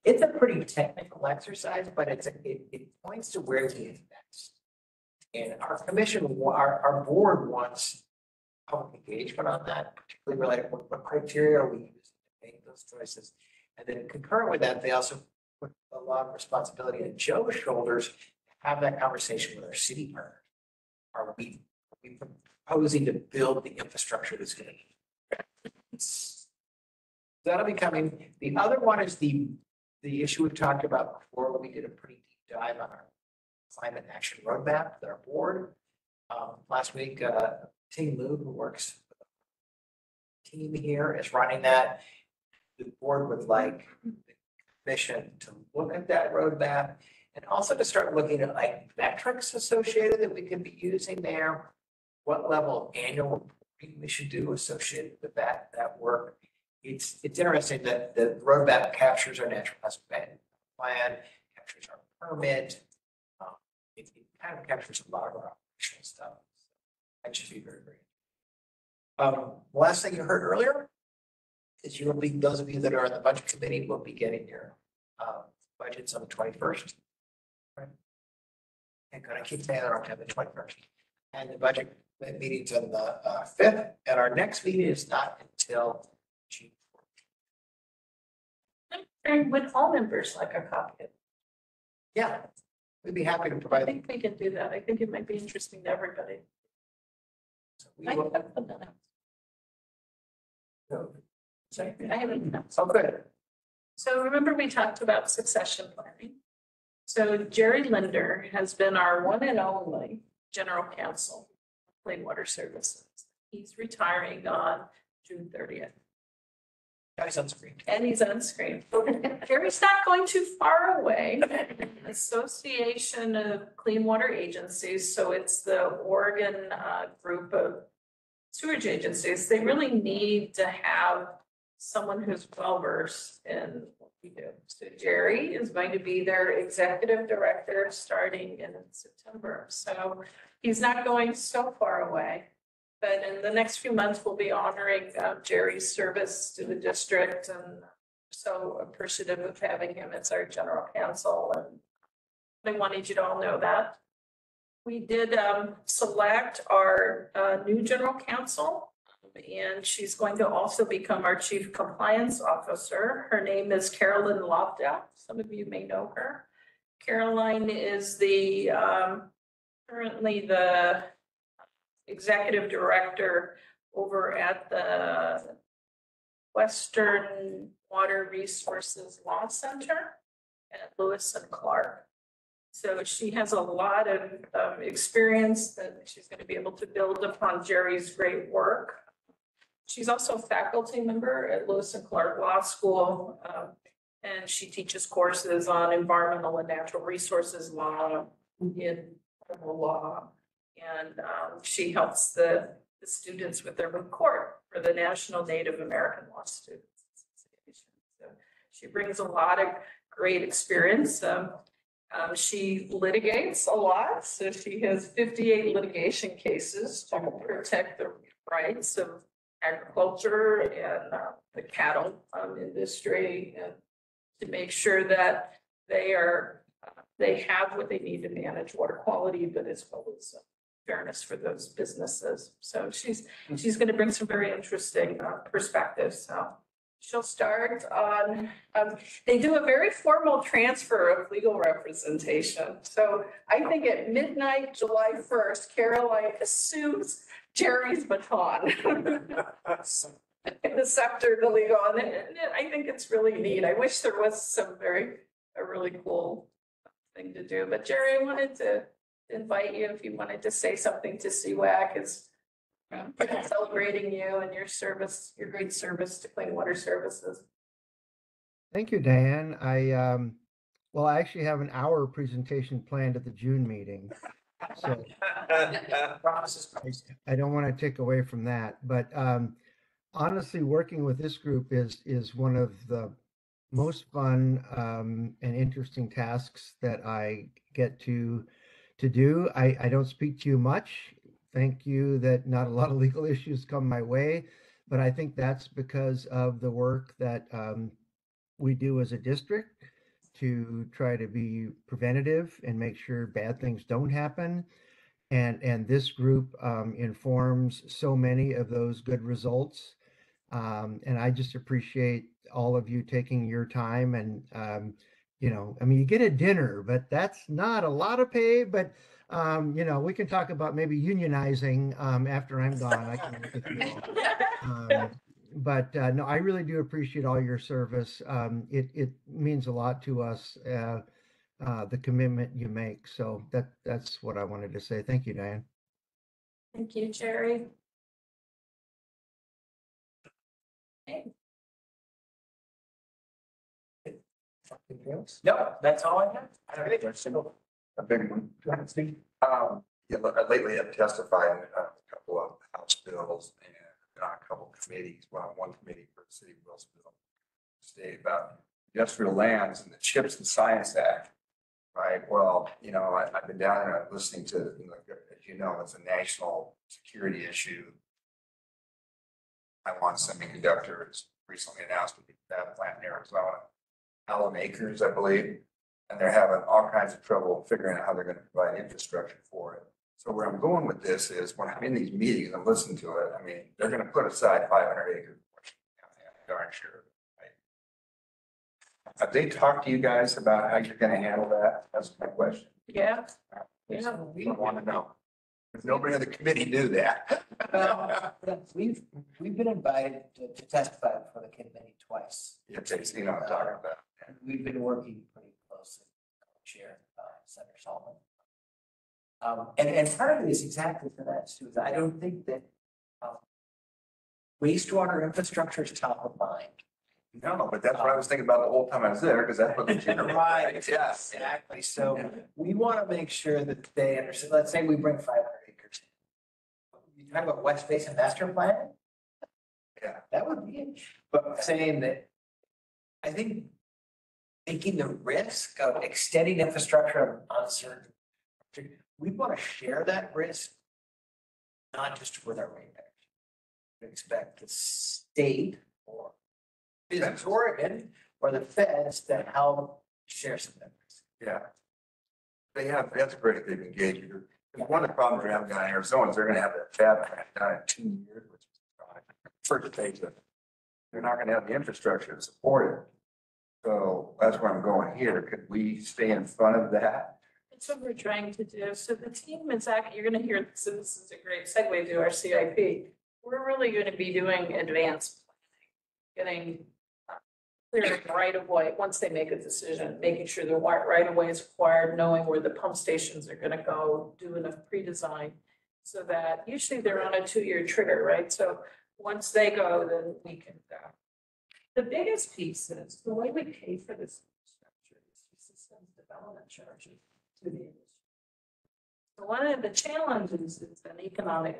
It's a pretty technical exercise, but it points to where we invest. And our commission, our board wants public engagement on that, particularly related to what criteria are we using to make those choices. And then concurrent with that, they also put a lot of responsibility on Joe's shoulders to have that conversation with our city partners. Are we proposing to build the infrastructure that's going to that'll be coming. The other one is the issue we've talked about before. We did a pretty deep dive on our climate action roadmap with our board. Last week, Ting Lu, who works with the team here, is running that. The board would like the commission to look at that roadmap and also to start looking at like metrics associated that we could be using there. What level of annual reporting we should do associated with that work. It's interesting that the roadmap captures our natural hazard plan, captures our permit. It kind of captures a lot of our operational stuff. That should be very, very. The last thing you heard earlier is you will be, those of you that are on the budget committee will be getting your budgets on the 21st. Right. And gonna keep saying that on the 21st. And the budget meeting's on the 5th, and our next meeting is not until June 14th. And would all members like a copy? Yeah, we'd be happy to I provide. think we can do that. I think it might be interesting to everybody. We I will- have them now. Sorry, I haven't. Oh, good. So remember we talked about succession planning. So Jerry Linder has been our one and only general counsel, of Clean Water Services. He's retiring on June 30th. Guys on screen. And he's on screen. Jerry's not going too far away. Association of Clean Water Agencies, so it's the Oregon group of sewage agencies. They really need to have someone who's well versed in We do. So Jerry is going to be their executive director starting in September. So he's not going so far away. But in the next few months, we'll be honoring Jerry's service to the district, and so appreciative of having him as our general counsel. And I wanted you to all know that. We did select our new general counsel, and she's going to also become our chief compliance officer. Her name is Carolyn Lofta. Some of you may know her. Caroline is the currently the executive director over at the Western Water Resources Law Center at Lewis and Clark. So she has a lot of experience that she's going to be able to build upon Jerry's great work. She's also a faculty member at Lewis and Clark Law School, and she teaches courses on environmental and natural resources law, in criminal law, and she helps the students with their report for the National Native American Law Students Association. So she brings a lot of great experience. She litigates a lot, so she has 58 litigation cases to protect the rights of agriculture and the cattle industry, and to make sure that they have what they need to manage water quality, but as well as fairness for those businesses. So she's going to bring some very interesting perspectives. So she'll start on, they do a very formal transfer of legal representation. So I think at midnight, July 1st, Caroline assumes Jerry's baton. The scepter, the legal, and I think it's really neat. I wish there was a really cool thing to do. But Jerry, I wanted to invite you if you wanted to say something to CWAC as celebrating you and your service, your great service to Clean Water Services. Thank you, Diane. Well, I actually have an hour presentation planned at the June meeting. So I don't want to take away from that, but honestly, working with this group is one of the most fun and interesting tasks that I get to do. I don't speak to you much. Thank you that not a lot of legal issues come my way, but I think that's because of the work that we do as a district to try to be preventative and make sure bad things don't happen. And this group informs so many of those good results. And I just appreciate all of you taking your time and, you get a dinner, but that's not a lot of pay, but, we can talk about maybe unionizing after I'm gone. I can work with you all. But no, I really do appreciate all your service. It means a lot to us, the commitment you make. So that's what I wanted to say. Thank you, Diane. Thank you, Jerry. Okay. No, that's all I have. I don't think there's A big one. Lately I've testified in a couple of House bills and a couple committees, one committee for the city of Wilsonville State about industrial lands and the Chips and Science Act. Right. Well, I've been down there listening to, as you know, it's a national security issue. Taiwan Semiconductor has recently announced a big fab plant in Arizona, Allen Acres, I believe, and they're having all kinds of trouble figuring out how they're going to provide infrastructure for it. So where I'm going with this is when I'm in these meetings and listen to it, they're going to put aside 500 acres. Darn sure. Have they talked to you guys about how you're going to handle that? That's my question. Yeah. We want to know. Nobody on the committee knew that. We've been invited to testify before the committee twice. Yeah, Jason, you know what I'm talking about. We've been working pretty closely with Chair Senator Solomon. And part of it is exactly for that, Sue. I don't think that wastewater infrastructure is top of mind. No, but that's what I was thinking about the whole time I was there, because that's what the chair. Right, Yeah. exactly. So we want to make sure that they understand. Let's say we bring 500 acres. You talk about West Basin Master Plan? Yeah. That would be it. But saying that, I think taking the risk of extending infrastructure on uncertain. We want to share that risk, not just with our ratepayers. We expect the state or Business Oregon or the feds to help share some of that risk. Yeah. That's great if they've engaged you. Because one of the problems we have down in Arizona is they're gonna have that fab plant down in 2 years, which is first phase of. They're not gonna have the infrastructure to support it. So that's where I'm going here. Could we stay in front of that? That's what we're trying to do. So the team is actually, you're gonna hear this, and this is a great segue to our CIP. We're really gonna be doing advanced planning, getting clear right of way, once they make a decision, making sure the right of way is acquired, knowing where the pump stations are gonna go, do enough pre-design. So that usually they're on a 2-year trigger, right? So once they go, then we can go. The biggest piece is the way we pay for this infrastructure is systems development charges to the industry. So one of the challenges is an economic,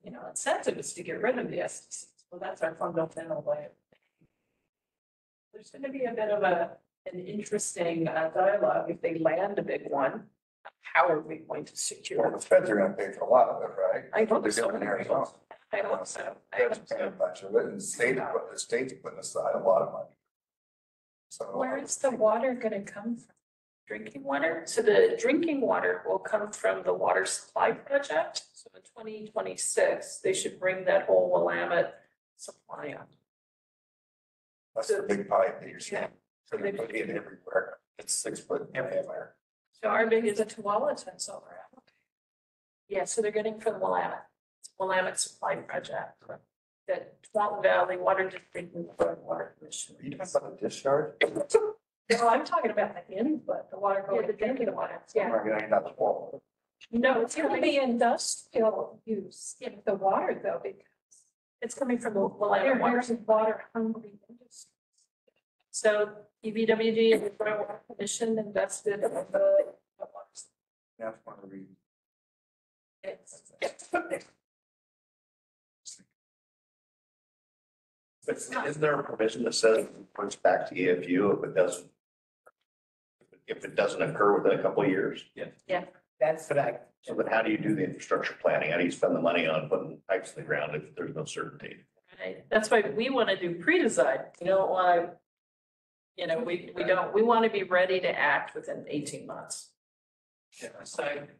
incentive is to get rid of the SDCs. Well, that's our fundamental way of thinking. There's going to be a bit of an interesting dialogue if they land a big one. How are we going to secure? Well, the feds are gonna pay for a lot of it, right? I hope They're so. doing in Arizona. I hope so. Feds paying a bunch of it, and the state's putting aside a lot of money. So. Where is the water gonna come from? Drinking water? So the drinking water will come from the water supply project. So in 2026, they should bring that whole Willamette supply up. That's the big pipe that you're seeing. So you're putting it everywhere. It's 6 foot everywhere. So our big is a Tualatin solar application. Yeah, so they're getting from Willamette. It's Willamette Supply Project. That Tualatin Valley Water District and Water Commission. Are you talking about the discharge? No, I'm talking about the input, the water going to drinking water. Yeah. You're not the wall. No, It's gonna be industrial use in the water though, because it's coming from the Willamette Water. there's water hungry industry. So EVWD and the Joint Water Commission invested in the water. That's one of the reasons. Is there a provision that says it points back to EFU if it doesn't occur within a couple of years? That's what I. So then how do you do the infrastructure planning? How do you spend the money on putting pipes in the ground if there's no certainty? Right, that's why we want to do pre-design. You don't want to, we want to be ready to act within 18 months. Yeah,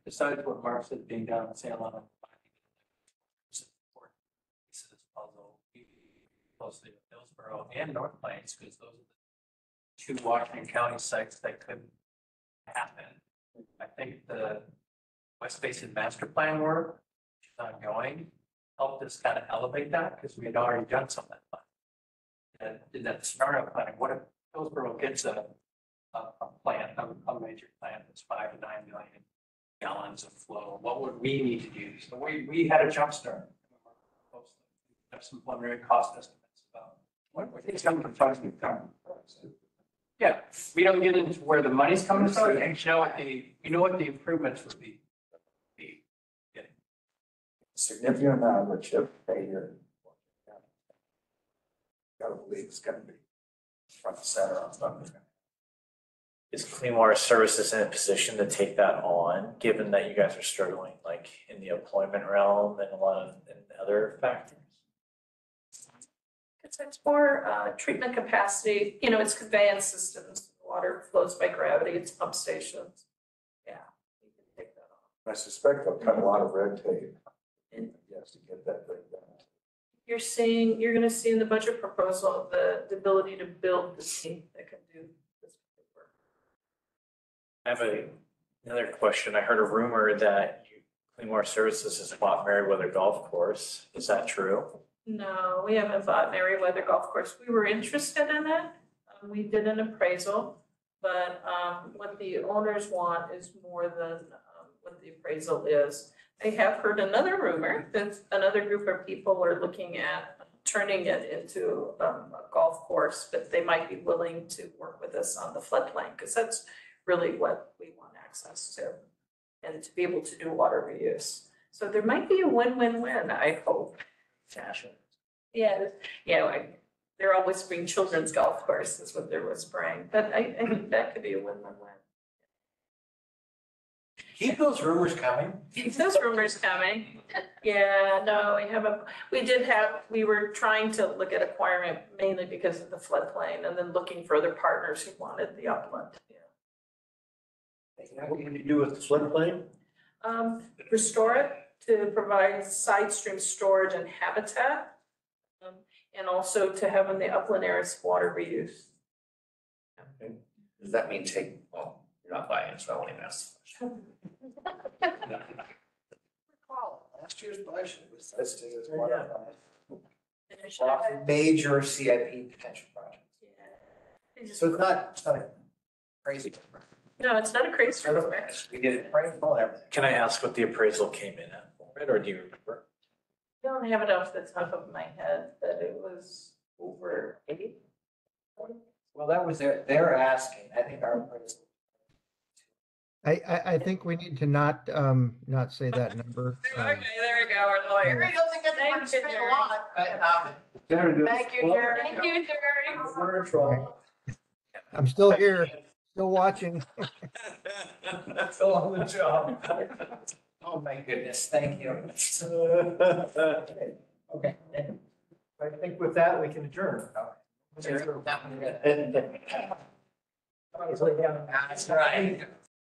besides what Mark said being down in San Juan. Puzzle, closely with Hillsborough and North Plains, because those are the 2 Washington County sites that could happen. I think the West Basin Master Plan work, which is ongoing, helped us kind of elevate that because we had already done some of that. And in that scenario planning, what if Hillsborough gets a plant, a major plant that's 5 to 9 million gallons of flow? What would we need to do? So we had a jump start. Have some preliminary cost estimates about what things coming from funding come. Yeah, we don't get into where the money's coming from, and you know what the improvements would be. Significant amount of what chip pay here. Gotta believe it's gonna be front and center on something. Is Clean Water Services in a position to take that on, given that you guys are struggling like in the employment realm and a lot of and other factors? It's more treatment capacity, it's conveyance systems, water flows by gravity, it's pump stations. Yeah, you can take that on. I suspect they'll cut a lot of red tape. Yes, to get that thing done. You're gonna see in the budget proposal, the ability to build the team that can do this work. I have another question. I heard a rumor that Clean Water Services has bought Meriwether Golf Course. Is that true? No, we haven't bought Meriwether Golf Course. We were interested in it. We did an appraisal, but what the owners want is more than what the appraisal is. I have heard another rumor that another group of people are looking at turning it into a golf course, but they might be willing to work with us on the floodplain, because that's really what we want access to, and to be able to do water reuse. So there might be a win-win-win, I hope. Fashion. Yeah, they're all whispering children's golf course is what they're whispering, but I think that could be a win-win-win. Keep those rumors coming. Keep those rumors coming. Yeah, no, we were trying to look at acquiring it mainly because of the floodplain and then looking for other partners who wanted the upland. What can you do with the floodplain? Restore it to provide side stream storage and habitat. And also to have in the upland areas water reuse. Does that mean well, you're not buying it, so I won't even ask the question. Last year's budget was listed as Yeah. one of the major CIP potential projects. So it's not a crazy. No, it's not a crazy program. We did it right and everything. Can I ask what the appraisal came in at for it, or do you remember? I don't have it off the top of my head, but it was over 80. Well, that was they're asking, I think our appraisal. I think we need to not say that number. Okay, there we go, our lawyer. Jerry doesn't get Thank to you, say a Jerry. lot, but, Thank you, Jerry. Thank you, Jerry. We're in trouble. I'm still here, still watching. Still on the job. oh my goodness, thank you. Okay. I think with that, we can adjourn. Jerry, that one good. That's right.